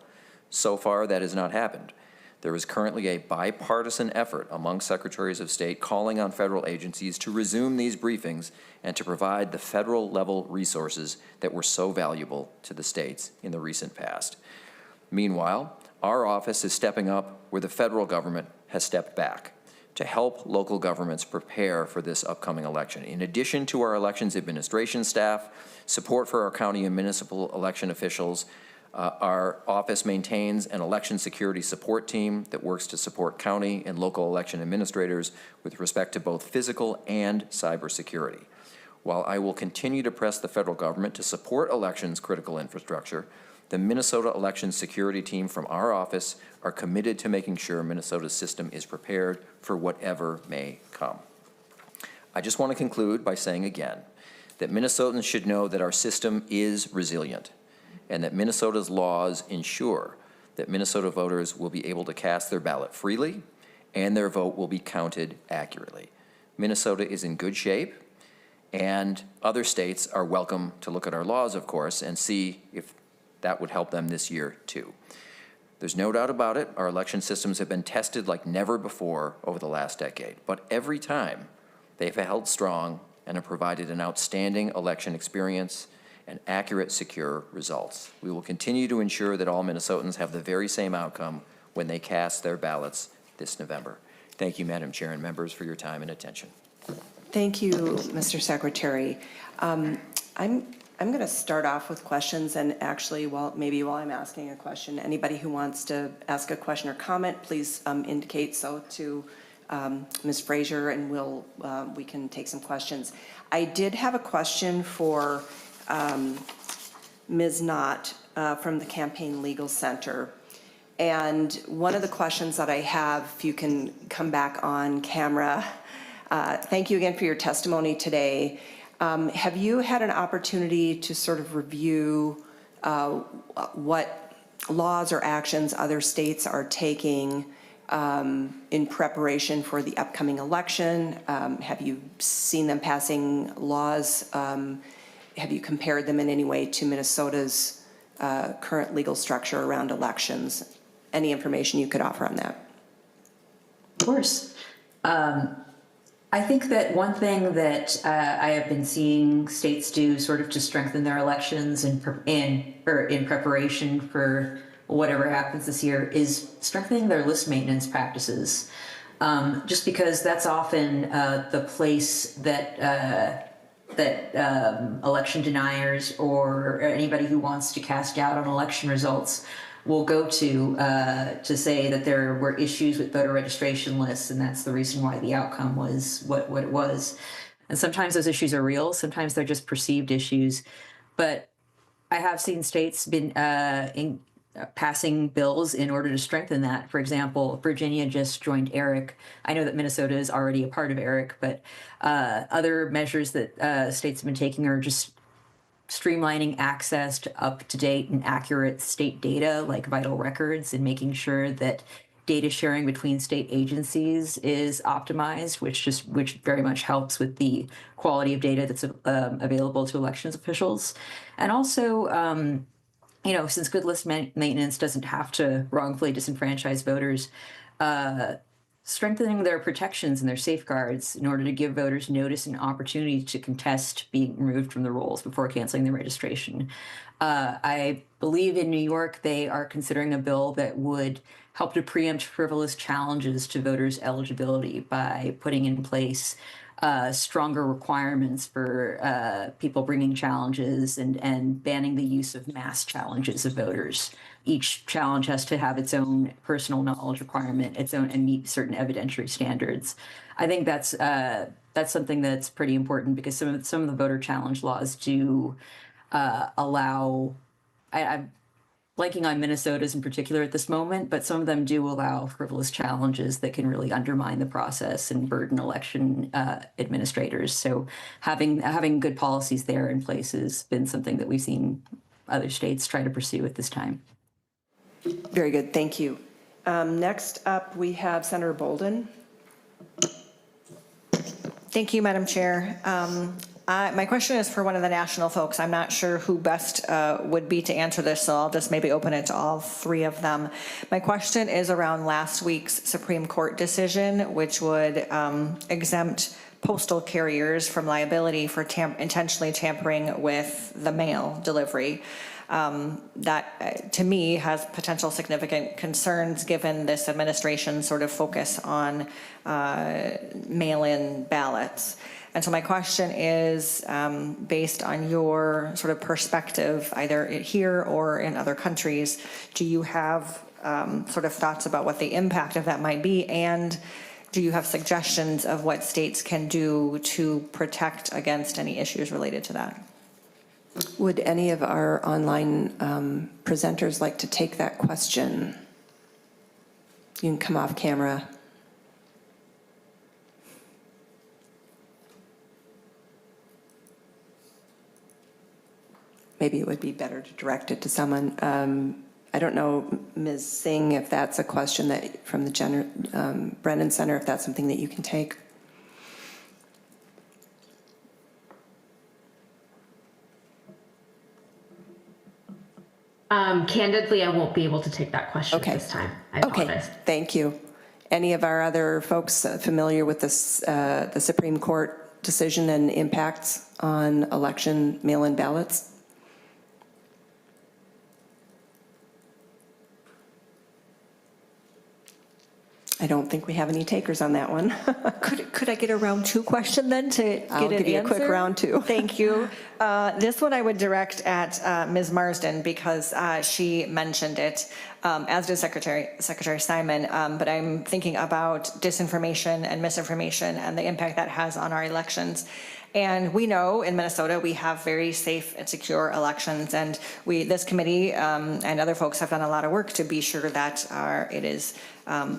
So far, that has not happened. There is currently a bipartisan effort among secretaries of state calling on federal agencies to resume these briefings and to provide the federal-level resources that were so valuable to the states in the recent past. Meanwhile, our office is stepping up where the federal government has stepped back to help local governments prepare for this upcoming election. In addition to our elections administration staff, support for our county and municipal election officials, our office maintains an election security support team that works to support county and local election administrators with respect to both physical and cybersecurity. While I will continue to press the federal government to support elections critical infrastructure, the Minnesota Election Security Team from our office are committed to making sure Minnesota's system is prepared for whatever may come. I just want to conclude by saying again that Minnesotans should know that our system is resilient and that Minnesota's laws ensure that Minnesota voters will be able to cast their ballot freely and their vote will be counted accurately. Minnesota is in good shape, and other states are welcome to look at our laws, of course, and see if that would help them this year, too. There's no doubt about it, our election systems have been tested like never before over the last decade, but every time they've held strong and have provided an outstanding election experience and accurate, secure results. We will continue to ensure that all Minnesotans have the very same outcome when they cast their ballots this November. Thank you, Madam Chair and members, for your time and attention. Thank you, Mr. Secretary. I'm going to start off with questions, and actually, maybe while I'm asking a question, anybody who wants to ask a question or comment, please indicate so to Ms. Frazier, and we can take some questions. I did have a question for Ms. Knott from the Campaign Legal Center. And one of the questions that I have, if you can come back on camera, thank you again for your testimony today. Have you had an opportunity to sort of review what laws or actions other states are taking in preparation for the upcoming election? Have you seen them passing laws? Have you compared them in any way to Minnesota's current legal structure around elections? Any information you could offer on that? Of course. I think that one thing that I have been seeing states do sort of to strengthen their elections in preparation for whatever happens this year is strengthening their list maintenance practices. Just because that's often the place that election deniers or anybody who wants to cast doubt on election results will go to say that there were issues with voter registration lists, and that's the reason why the outcome was what it was. And sometimes those issues are real, sometimes they're just perceived issues. But I have seen states been passing bills in order to strengthen that. For example, Virginia just joined ERIC. I know that Minnesota is already a part of ERIC, but other measures that states have been taking are just streamlining access to up-to-date and accurate state data like vital records and making sure that data sharing between state agencies is optimized, which very much helps with the quality of data that's available to elections officials. And also, since good list maintenance doesn't have to wrongfully disenfranchise voters, strengthening their protections and their safeguards in order to give voters notice and opportunity to contest being removed from the rolls before canceling their registration. I believe in New York, they are considering a bill that would help to preempt frivolous challenges to voters' eligibility by putting in place stronger requirements for people bringing challenges and banning the use of mass challenges of voters. Each challenge has to have its own personal knowledge requirement, and meet certain evidentiary standards. I think that's something that's pretty important because some of the voter challenge laws do allow. I'm blanking on Minnesota's in particular at this moment, but some of them do allow frivolous challenges that can really undermine the process and burden election administrators. So having good policies there in place has been something that we've seen other states try to pursue at this time. Very good, thank you. Next up, we have Senator Bolden. Thank you, Madam Chair. My question is for one of the national folks. I'm not sure who best would be to answer this, so I'll just maybe open it to all three of them. My question is around last week's Supreme Court decision, which would exempt postal carriers from liability for intentionally tampering with the mail delivery. That, to me, has potential significant concerns given this administration's sort of focus on mail-in ballots. And so my question is, based on your sort of perspective, either here or in other countries, do you have sort of thoughts about what the impact of that might be? And do you have suggestions of what states can do to protect against any issues related to that? Would any of our online presenters like to take that question? You can come off camera. Maybe it would be better to direct it to someone. I don't know, Ms. Singh, if that's a question that from the Brennan Center, if that's something that you can take. Candidly, I won't be able to take that question at this time. I apologize. Okay, thank you. Any of our other folks familiar with this, the Supreme Court decision and impacts on election mail-in ballots? I don't think we have any takers on that one. Could I get a round two question then to get an answer? I'll give you a quick round two. Thank you. This one I would direct at Ms. Marsden because she mentioned it, as did Secretary Simon, but I'm thinking about disinformation and misinformation and the impact that has on our elections. And we know in Minnesota we have very safe and secure elections, and this committee and other folks have done a lot of work to be sure that it is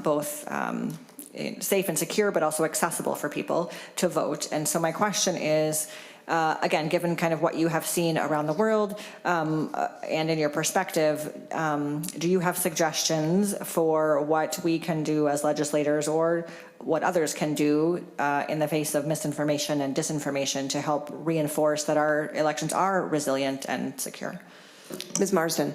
both safe and secure, but also accessible for people to vote. And so my question is, again, given kind of what you have seen around the world and in your perspective, do you have suggestions for what we can do as legislators or what others can do in the face of misinformation and disinformation to help reinforce that our elections are resilient and secure? Ms. Marsden.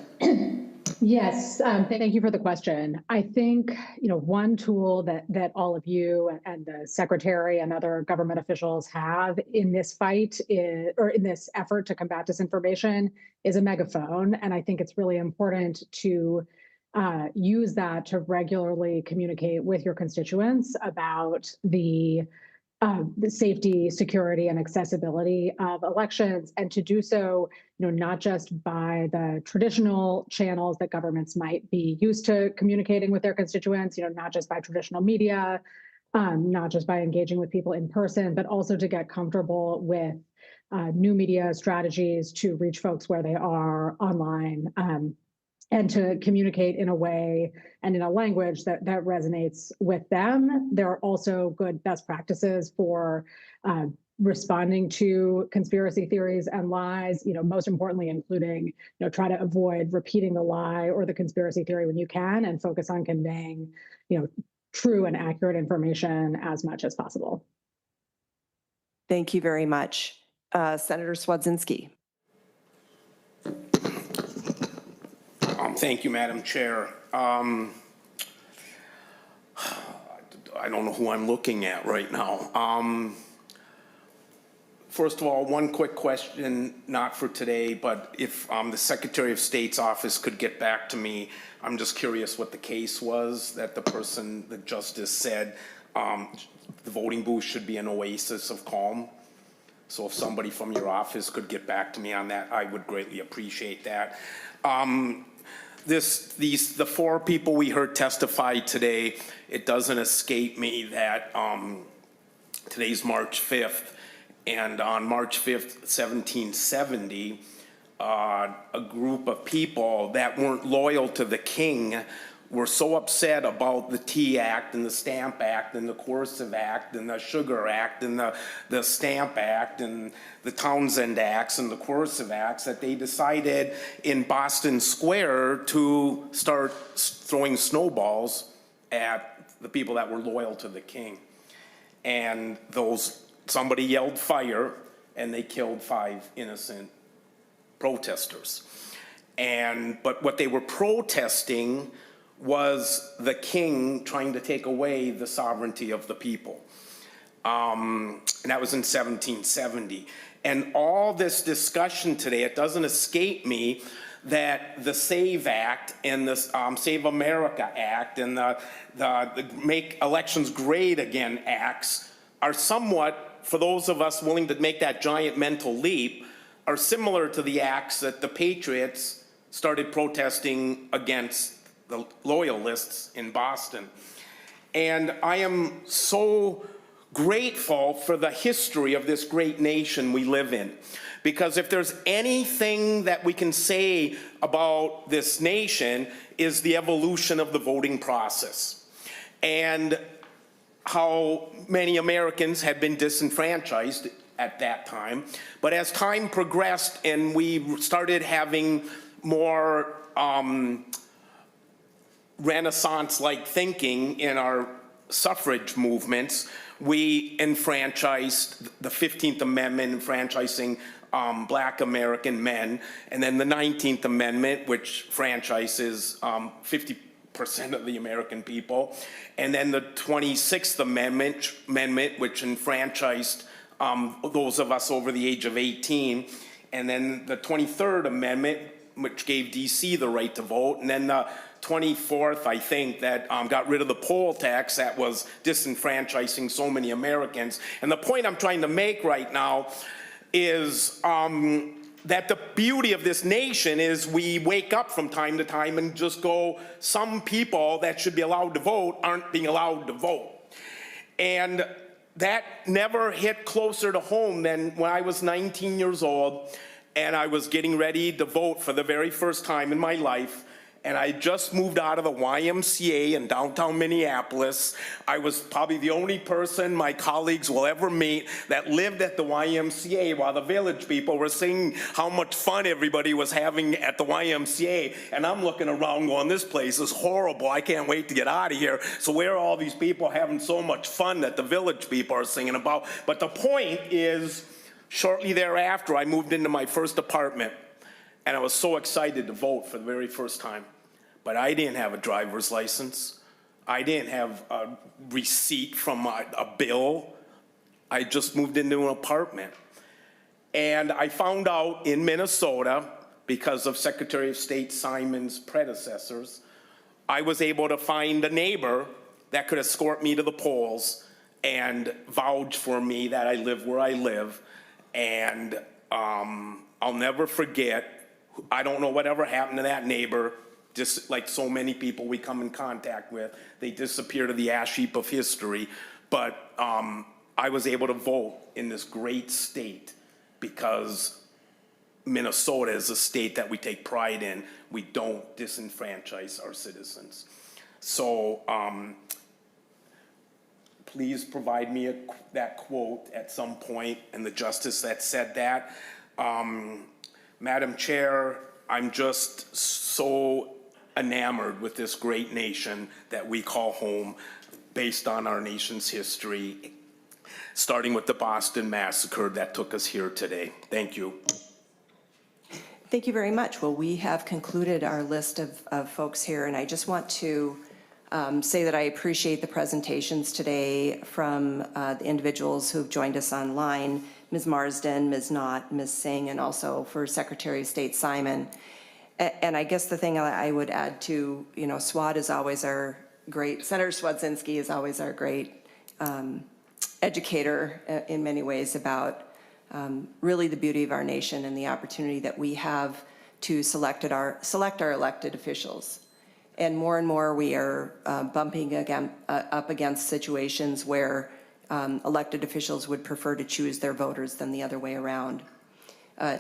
Yes, thank you for the question. I think, one tool that all of you and the Secretary and other government officials have in this fight or in this effort to combat disinformation is a megaphone. And I think it's really important to use that to regularly communicate with your constituents about the safety, security, and accessibility of elections, and to do so, not just by the traditional channels that governments might be used to communicating with their constituents, not just by traditional media, not just by engaging with people in person, but also to get comfortable with new media strategies to reach folks where they are online. And to communicate in a way and in a language that resonates with them. There are also good best practices for responding to conspiracy theories and lies, most importantly, including, try to avoid repeating the lie or the conspiracy theory when you can and focus on conveying, true and accurate information as much as possible. Thank you very much. Senator Swedzinski. Thank you, Madam Chair. I don't know who I'm looking at right now. First of all, one quick question, not for today, but if the Secretary of State's office could get back to me, I'm just curious what the case was that the justice said the voting booth should be an oasis of calm. So if somebody from your office could get back to me on that, I would greatly appreciate that. The four people we heard testify today, it doesn't escape me that today's March 5th, and on March 5th, 1770, a group of people that weren't loyal to the king were so upset about the Tea Act and the Stamp Act and the Coercive Act and the Sugar Act and the Stamp Act and the Townsend Acts and the Coercive Acts that they decided in Boston Square to start throwing snowballs at the people that were loyal to the king. And those somebody yelled fire, and they killed 5 innocent protesters. But what they were protesting was the king trying to take away the sovereignty of the people. And that was in 1770. And all this discussion today, it doesn't escape me that the SAVE Act and the Save America Act and the Make Elections Great Again Acts are somewhat, for those of us willing to make that giant mental leap, are similar to the acts that the Patriots started protesting against the Loyalists in Boston. And I am so grateful for the history of this great nation we live in. Because if there's anything that we can say about this nation is the evolution of the voting process and how many Americans had been disenfranchised at that time. But as time progressed and we started having more Renaissance-like thinking in our suffrage movements, we enfranchised the 15th Amendment, enfranchising Black American men, and then the 19th Amendment, which franchises 50% of the American people, and then the 26th Amendment, which enfranchised those of us over the age of 18, and then the 23rd Amendment, which gave DC the right to vote, and then the 24th, I think, that got rid of the poll tax that was disenfranchising so many Americans. And the point I'm trying to make right now is that the beauty of this nation is we wake up from time to time and just go, some people that should be allowed to vote aren't being allowed to vote. And that never hit closer to home than when I was 19 years old and I was getting ready to vote for the very first time in my life. And I just moved out of the YMCA in downtown Minneapolis. I was probably the only person my colleagues will ever meet that lived at the YMCA while the village people were singing how much fun everybody was having at the YMCA. And I'm looking around going, this place is horrible. I can't wait to get out of here. So where are all these people having so much fun that the village people are singing about? But the point is, shortly thereafter, I moved into my first apartment. And I was so excited to vote for the very first time. But I didn't have a driver's license. I didn't have a receipt from a bill. I just moved into an apartment. And I found out in Minnesota, because of Secretary of State Simon's predecessors, I was able to find a neighbor that could escort me to the polls and vouch for me that I live where I live. And I'll never forget, I don't know whatever happened to that neighbor. Just like so many people we come in contact with, they disappear to the ash heap of history. But I was able to vote in this great state because Minnesota is a state that we take pride in. We don't disenfranchise our citizens. So please provide me that quote at some point and the justice that said that. Madam Chair, I'm just so enamored with this great nation that we call home based on our nation's history, starting with the Boston Massacre that took us here today. Thank you. Thank you very much. Well, we have concluded our list of folks here, and I just want to say that I appreciate the presentations today from the individuals who've joined us online, Ms. Marsden, Ms. Knott, Ms. Singh, and also for Secretary of State Simon. And I guess the thing I would add to, Swad is always our great, Senator Swedzinski is always our great educator in many ways about really the beauty of our nation and the opportunity that we have to select our elected officials. And more we are bumping up against situations where elected officials would prefer to choose their voters than the other way around.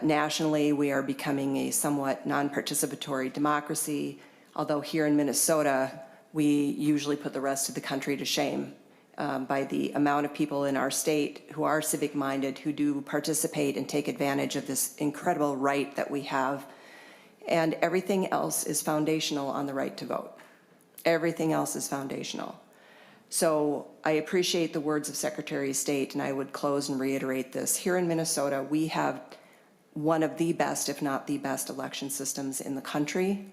Nationally, we are becoming a somewhat non-participatory democracy, although here in Minnesota, we usually put the rest of the country to shame by the amount of people in our state who are civic-minded, who do participate and take advantage of this incredible right that we have. And everything else is foundational on the right to vote. Everything else is foundational. So I appreciate the words of Secretary of State, and I would close and reiterate this. Here in Minnesota, we have one of the best, if not the best, election systems in the country.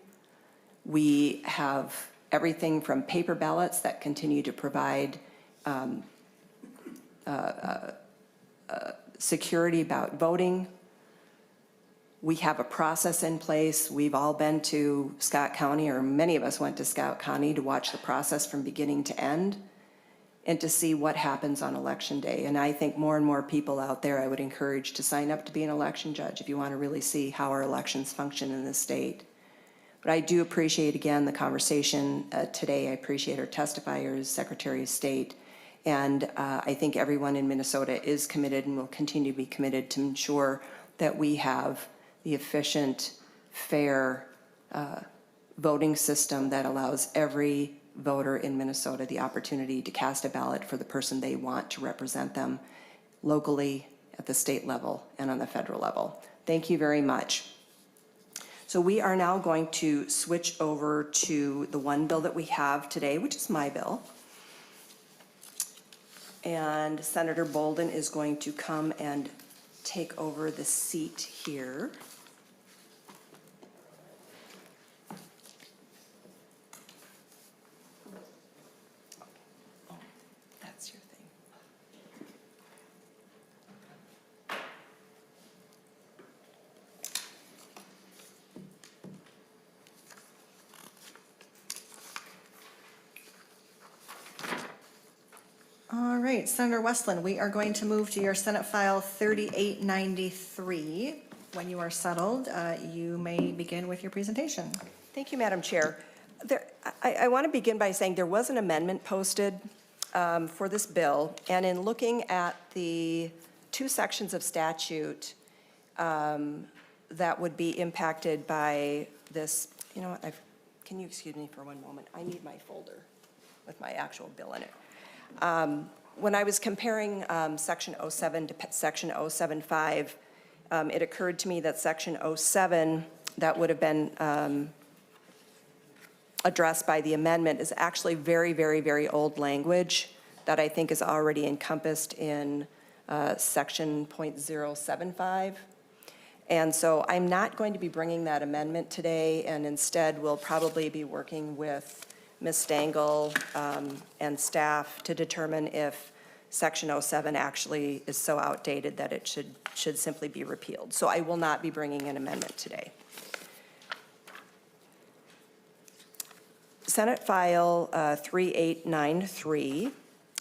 We have everything from paper ballots that continue to provide security about voting. We have a process in place. We've all been to Scott County, or many of us went to Scott County to watch the process from beginning to end and to see what happens on election day. And I think more and more people out there, I would encourage to sign up to be an election judge if you want to really see how our elections function in this state. But I do appreciate, again, the conversation today. I appreciate our testifiers, Secretary of State, and I think everyone in Minnesota is committed and will continue to be committed to ensure that we have the efficient, fair voting system that allows every voter in Minnesota the opportunity to cast a ballot for the person they want to represent them locally, at the state level, and on the federal level. Thank you very much. So we are now going to switch over to the one bill that we have today, which is my bill. And Senator Bolden is going to come and take over the seat here. Oh, that's your thing. All right, Senator Westlin, we are going to move to your Senate File 3893. When you are settled, you may begin with your presentation. Thank you, Madam Chair. I want to begin by saying there was an amendment posted for this bill, and in looking at the two sections of statute that would be impacted by this, you know what, can you excuse me for one moment? I need my folder with my actual bill in it. When I was comparing Section 07 to Section 075, it occurred to me that Section 07 that would have been addressed by the amendment is actually very, very, very old language that I think is already encompassed in Section .075. And so I'm not going to be bringing that amendment today, and instead we'll probably be working with Ms. Stengel and staff to determine if Section 07 actually is so outdated that it should simply be repealed. So I will not be bringing an amendment today. Senate File 3893,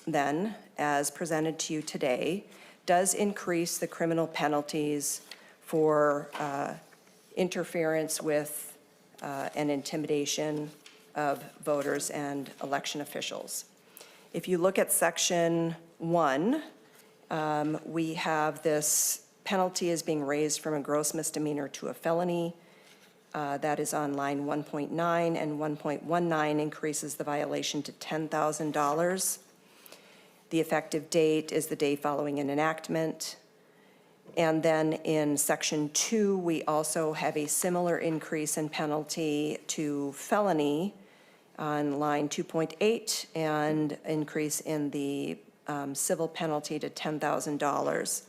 then, as presented to you today, does increase the criminal penalties for interference with and intimidation of voters and election officials. If you look at Section 1, we have this penalty is being raised from a gross misdemeanor to a felony. That is on line 1.9, and 1.19 increases the violation to $10,000. The effective date is the day following an enactment. And then in Section 2, we also have a similar increase in penalty to felony on line 2.8, and increase in the civil penalty to $10,000.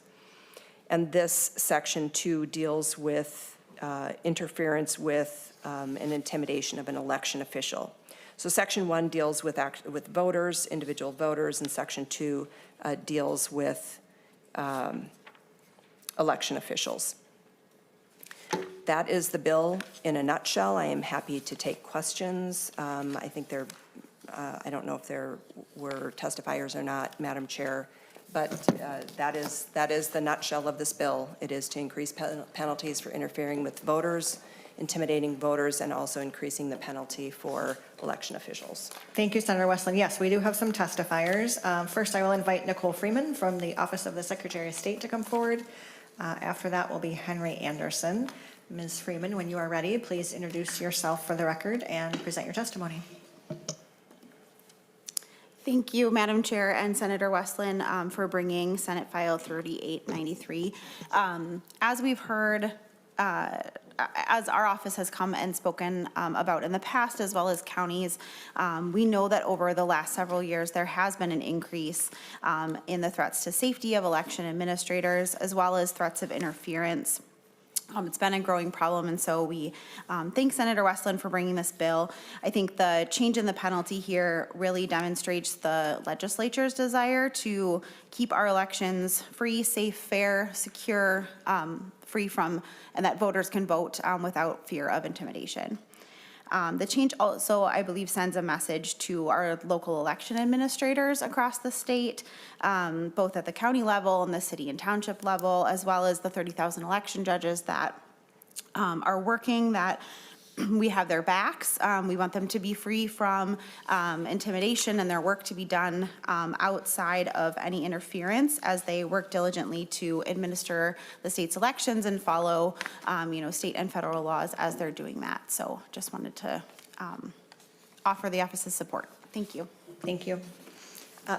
And this Section 2 deals with interference with and intimidation of an election official. So Section 1 deals with voters, individual voters, and Section 2 deals with election officials. That is the bill in a nutshell. I am happy to take questions. I think I don't know if there were testifiers or not, Madam Chair, but that is the nutshell of this bill. It is to increase penalties for interfering with voters, intimidating voters, and also increasing the penalty for election officials. Thank you, Senator Westlin. Yes, we do have some testifiers. First, I will invite Nicole Freeman from the Office of the Secretary of State to come forward. After that will be Henry Anderson. Ms. Freeman, when you are ready, please introduce yourself for the record and present your testimony. Thank you, Madam Chair and Senator Westlin, for bringing Senate File 3893. As we've heard as our office has come and spoken about in the past, as well as counties, we know that over the last several years, there has been an increase in the threats to safety of election administrators, as well as threats of interference. It's been a growing problem, and so we thank Senator Westlin for bringing this bill. I think the change in the penalty here really demonstrates the legislature's desire to keep our elections free, safe, fair, secure, free from, and that voters can vote without fear of intimidation. The change also, I believe, sends a message to our local election administrators across the state, both at the county level and the city and township level, as well as the 30,000 election judges that are working, that we have their backs. We want them to be free from intimidation and their work to be done outside of any interference as they work diligently to administer the state's elections and follow, state and federal laws as they're doing that. So just wanted to offer the office's support. Thank you. Thank you.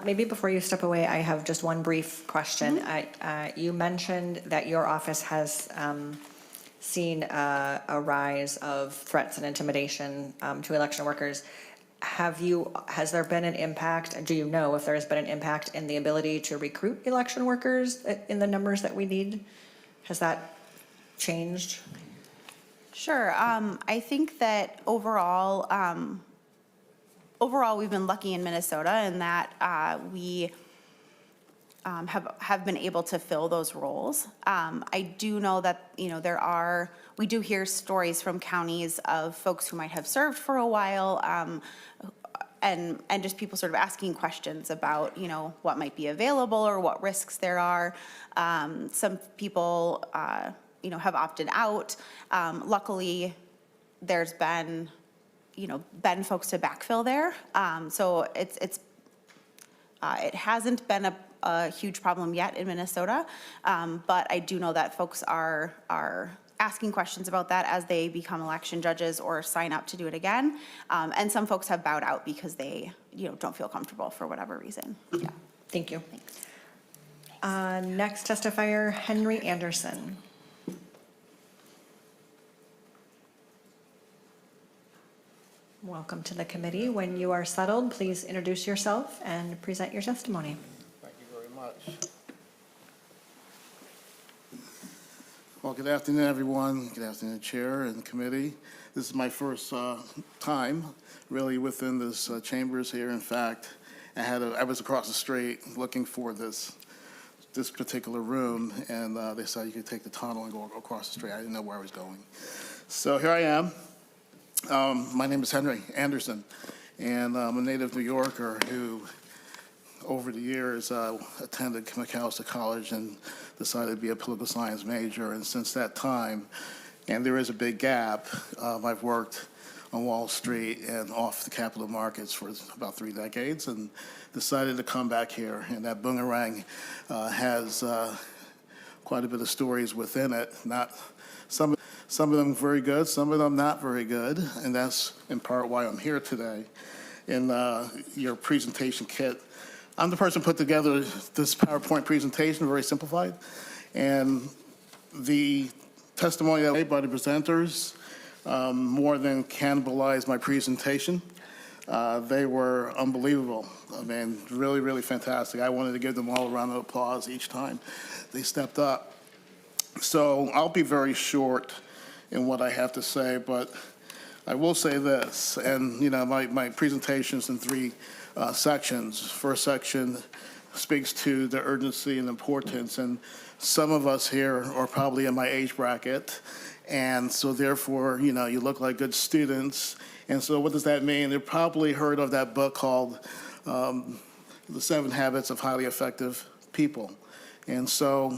Maybe before you step away, I have just one brief question. You mentioned that your office has seen a rise of threats and intimidation to election workers. Has there been an impact? Do you know if there has been an impact in the ability to recruit election workers in the numbers that we need? Has that changed? Sure. I think that overall, we've been lucky in Minnesota in that we have been able to fill those roles. I do know that, we do hear stories from counties of folks who might have served for a while, and just people sort of asking questions about, what might be available or what risks there are. Some people, have opted out. Luckily, there's been folks to backfill there. So it hasn't been a huge problem yet in Minnesota, but I do know that folks are asking questions about that as they become election judges or sign up to do it again. And some folks have bowed out because they don't feel comfortable for whatever reason. Yeah. Thank you. Thanks. Next testifier, Henry Anderson. Welcome to the committee. When you are settled, please introduce yourself and present your testimony. Thank you very much. Well, good afternoon, everyone. Good afternoon, Chair and committee. This is my first time really within this chambers here. In fact, I was across the street looking for this particular room, and they said you could take the tunnel and go across the street. I didn't know where I was going. So here I am. My name is Henry Anderson, and I'm a native New Yorker who, over the years, attended Macalester College and decided to be a political science major. And since that time, and there is a big gap, I've worked on Wall Street and off the capital markets for about 3 decades, and decided to come back here. And that boomerang has quite a bit of stories within it. Some of them very good, some of them not very good, and that's in part why I'm here today. In your presentation kit, I'm the person who put together this PowerPoint presentation, very simplified, and the testimony that was made by the presenters more than cannibalized my presentation. They were unbelievable. I mean, really, really fantastic. I wanted to give them all a round of applause each time they stepped up. So I'll be very short in what I have to say, but I will say this, and my presentation's in 3 sections. First section speaks to the urgency and importance, and some of us here are probably in my age bracket, and so therefore, you look like good students. And so what does that mean? They've probably heard of that book called The 7 Habits of Highly Effective People. And so,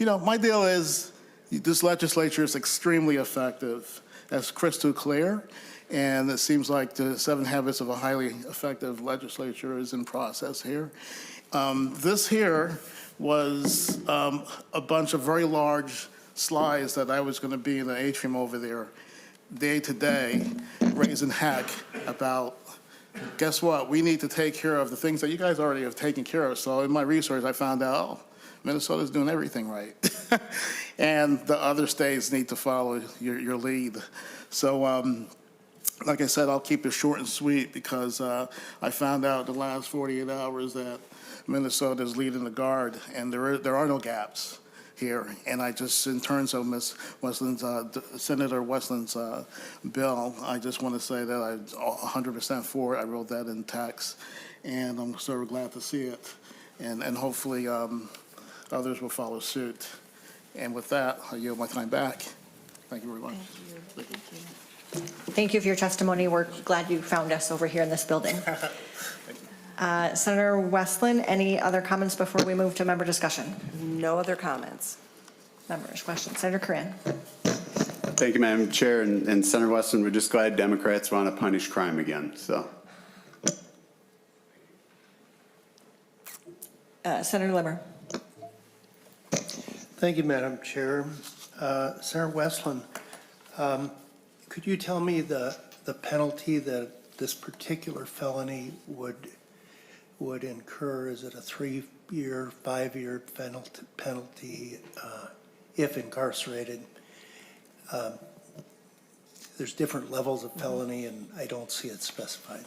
my deal is this legislature is extremely effective. That's crystal clear. And it seems like the 7 Habits of a Highly Effective Legislature is in process here. This here was a bunch of very large slides that I was going to be in the atrium over there day to day, raising heck about, guess what, we need to take care of the things that you guys already have taken care of. So in my research, I found out, Minnesota's doing everything right. And the other states need to follow your lead. So, like I said, I'll keep it short and sweet because I found out the last 48 hours that Minnesota is leading the guard, and there are no gaps here. And I just, in terms of Ms. Westlin's, Senator Westlin's bill, I just want to say that I'm 100% for it. I wrote that in text, and I'm so glad to see it. And hopefully others will follow suit. And with that, I yield my time back. Thank you very much. Thank you for your testimony. We're glad you found us over here in this building. Senator Westlin, any other comments before we move to member discussion? No other comments. Members, questions? Senator Coran. Thank you, Madam Chair. And Senator Weston, we're just glad Democrats want to punish crime again. So, Senator Limmer. Thank you, Madam Chair. Senator Westlin, could you tell me the penalty that this particular felony would incur? Is it a 3-year, 5-year penalty if incarcerated? There's different levels of felony, and I don't see it specified.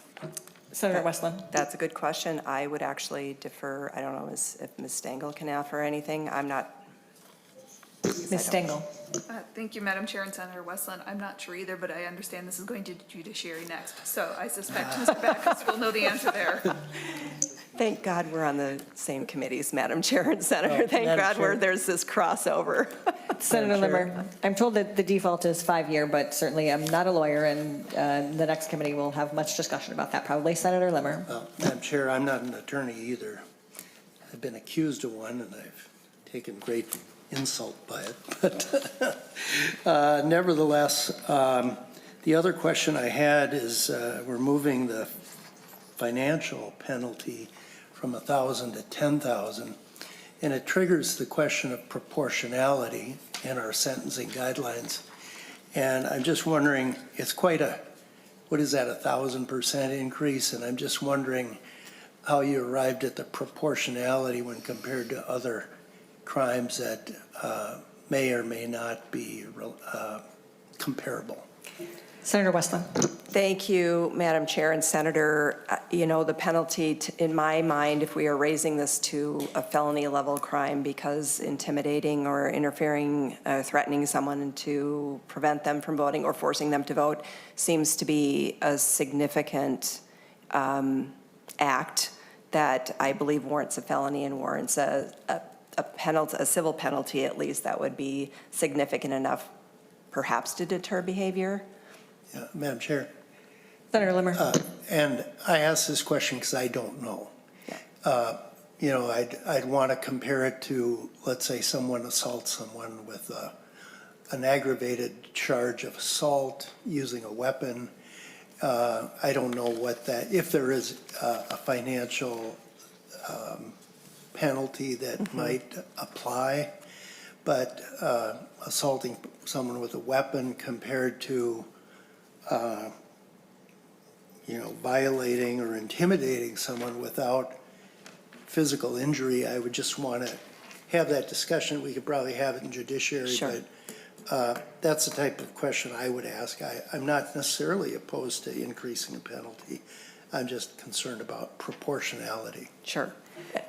Senator Westlin. That's a good question. I would actually defer, I don't know if Ms. Stengel can offer anything. I'm not. Ms. Stengel. Thank you, Madam Chair and Senator Westlin. I'm not sure either, but I understand this is going to judiciary next. So I suspect Mr. Backus will know the answer there. Thank God we're on the same committees, Madam Chair and Senator. Thank Madam God Chair. there's this crossover. Senator Limmer. I'm told that the default is 5-year, but certainly I'm not a lawyer, and the next committee will have much discussion about that probably. Senator Limmer. Well, Madam Chair, I'm not an attorney either. I've been accused of one, and I've taken great insult by it. But nevertheless, the other question I had is we're moving the financial penalty from 1,000 to 10,000, and it triggers the question of proportionality in our sentencing guidelines. And I'm just wondering, it's quite a, what is that, 1,000% increase? And I'm just wondering how you arrived at the proportionality when compared to other crimes that may or may not be comparable. Senator Westlin. Thank you, Madam Chair and Senator. You know, the penalty, in my mind, if we are raising this to a felony level crime because intimidating or interfering, threatening someone to prevent them from voting or forcing them to vote seems to be a significant act that I believe warrants a felony and warrants a penalty, a civil penalty at least, that would be significant enough perhaps to deter behavior. Yeah, Madam Chair. Senator Limmer. And I ask this question because I don't know. You know, I'd want to compare it to, let's say someone assaults someone with an aggravated charge of assault using a weapon. I don't know what that, if there is a financial penalty that might apply, but assaulting someone with a weapon compared to you know, violating or intimidating someone without physical injury, I would just want to have that discussion. We could probably have it in judiciary, Sure. but that's the type of question I would ask. I'm not necessarily opposed to increasing a penalty. I'm just concerned about proportionality. Sure.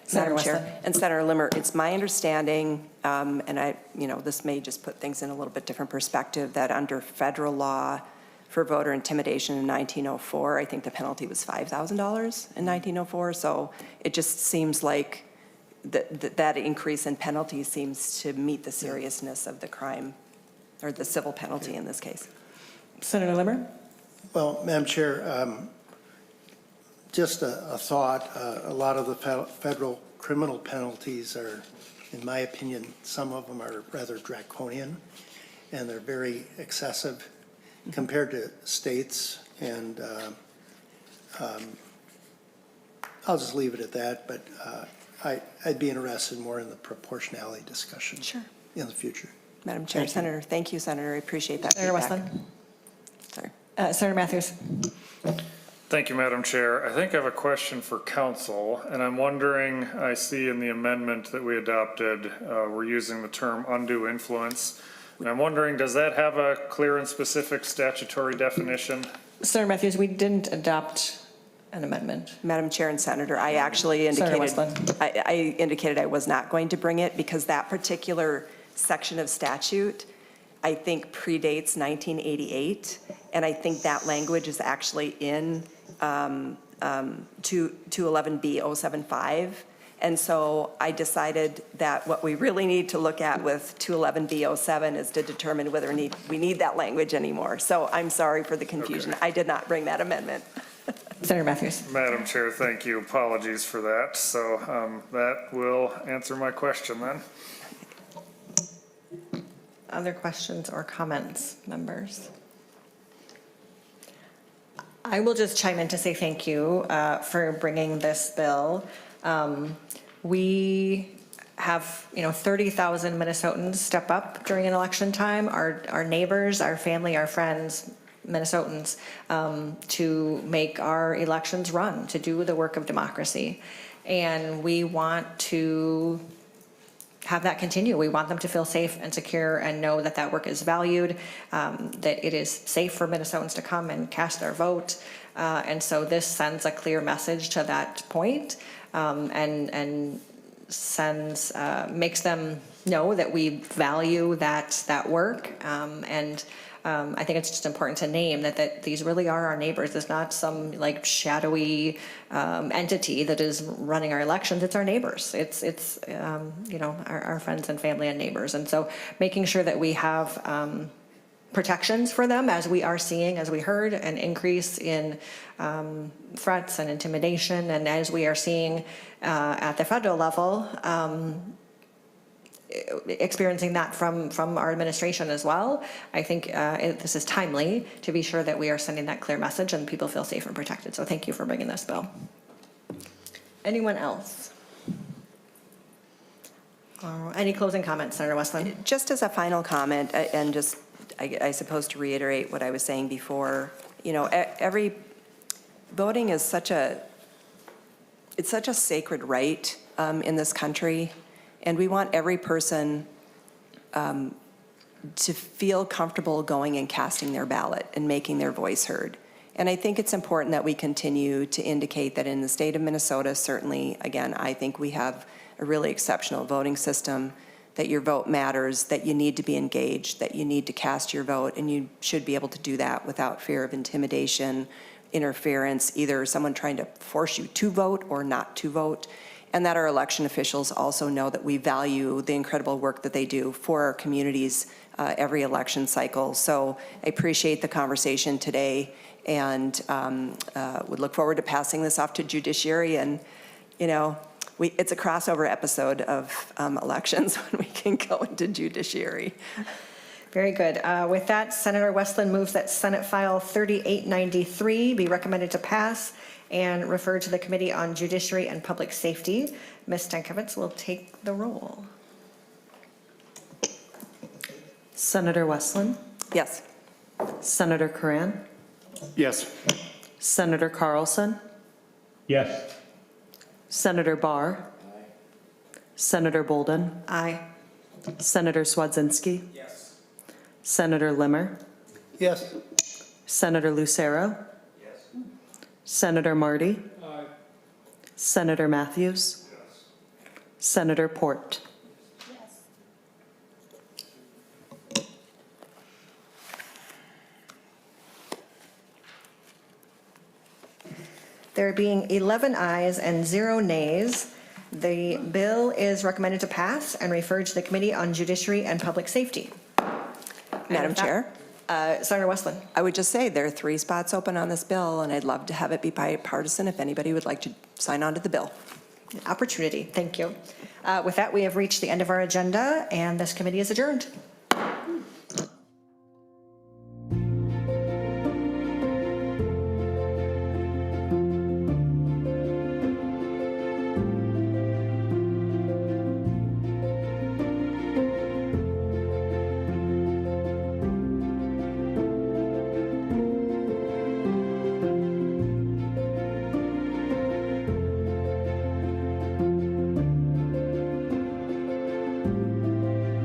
Senator Madam Chair Westlin. and Senator Limmer, it's my understanding, and I, you know, this may just put things in a little bit different perspective, that under federal law for voter intimidation in 1904, I think the penalty was $5,000 in 1904. So it just seems like that increase in penalty seems to meet the seriousness of the crime, or the civil penalty in this case. Senator Limmer. Well, Madam Chair, just a thought. A lot of the federal criminal penalties are, in my opinion, some of them are rather draconian, and they're very excessive compared to states. And I'll just leave it at that, but I'd be interested more in the proportionality discussion in the future. Madam Chair, Senator, thank you, Senator. I appreciate that Senator feedback. Westlin. Sorry. Senator Matthews. Thank you, Madam Chair. I think I have a question for council, and I'm wondering, I see in the amendment that we adopted, we're using the term undue influence. And I'm wondering, does that have a clear and specific statutory definition? Senator Matthews, we didn't adopt an amendment. Madam Chair and Senator, I actually indicated, Westlin. I indicated I was not going to bring it because that particular section of statute, I think predates 1988, and I think that language is actually in 211B075. And so I decided that what we really need to look at with 211B07 is to determine whether we need that language anymore. So I'm sorry for the confusion. Okay. I did not bring that amendment. Senator Matthews. Madam Chair, thank you. Apologies for that. So that will answer my question then. Other questions or comments, members? I will just chime in to say thank you for bringing this bill. We have, 30,000 Minnesotans step up during an election time, our neighbors, our family, our friends, Minnesotans, to make our elections run, to do the work of democracy. And we want to have that continue. We want them to feel safe and secure and know that that work is valued, that it is safe for Minnesotans to come and cast their vote. And so this sends a clear message to that point, and sends, makes them know that we value that work. I think it's just important to name that these really are our neighbors. It's not some like shadowy entity that is running our elections. It's our neighbors. It's our friends and family and neighbors. And so making sure that we have protections for them, as we are seeing, as we heard, an increase in threats and intimidation, and as we are seeing at the federal level, experiencing that from our administration as well. I think this is timely to be sure that we are sending that clear message and people feel safe and protected. So thank you for bringing this bill. Anyone else? Any closing comments, Senator Westlin? Just as a final comment, and just, I suppose to reiterate what I was saying before, every voting is such a sacred right in this country. And we want every person to feel comfortable going and casting their ballot and making their voice heard. And I think it's important that we continue to indicate that in the state of Minnesota, certainly, again, I think we have a really exceptional voting system, that your vote matters, that you need to be engaged, that you need to cast your vote, and you should be able to do that without fear of intimidation, interference, either someone trying to force you to vote or not to vote. And that our election officials also know that we value the incredible work that they do for our communities every election cycle. So I appreciate the conversation today, and would look forward to passing this off to judiciary. And, it's a crossover episode of elections when we can go into judiciary. Very good. With that, Senator Westlin moves that Senate File 3893 be recommended to pass and referred to the Committee on Judiciary and Public Safety. Ms. Stankiewicz will take the roll. Senator Westlin? Yes. Senator Curran? Yes. Senator Carlson? Yes. Senator Barr? Aye. Senator Bolden? Aye. Senator Swedzinski? Yes. Senator Limmer? Yes. Senator Lucero? Yes. Senator Marty? Aye. Senator Matthews? Yes. Senator Port? There being 11 ayes and 0 nays, the bill is recommended to pass and referred to the Committee on Judiciary and Public Safety. Madam Chair? Senator Westlin. I would just say there are 3 spots open on this bill, and I'd love to have it be bipartisan if anybody would like to sign on to the bill. Opportunity. Thank you. With that, we have reached the end of our agenda, and this committee is adjourned.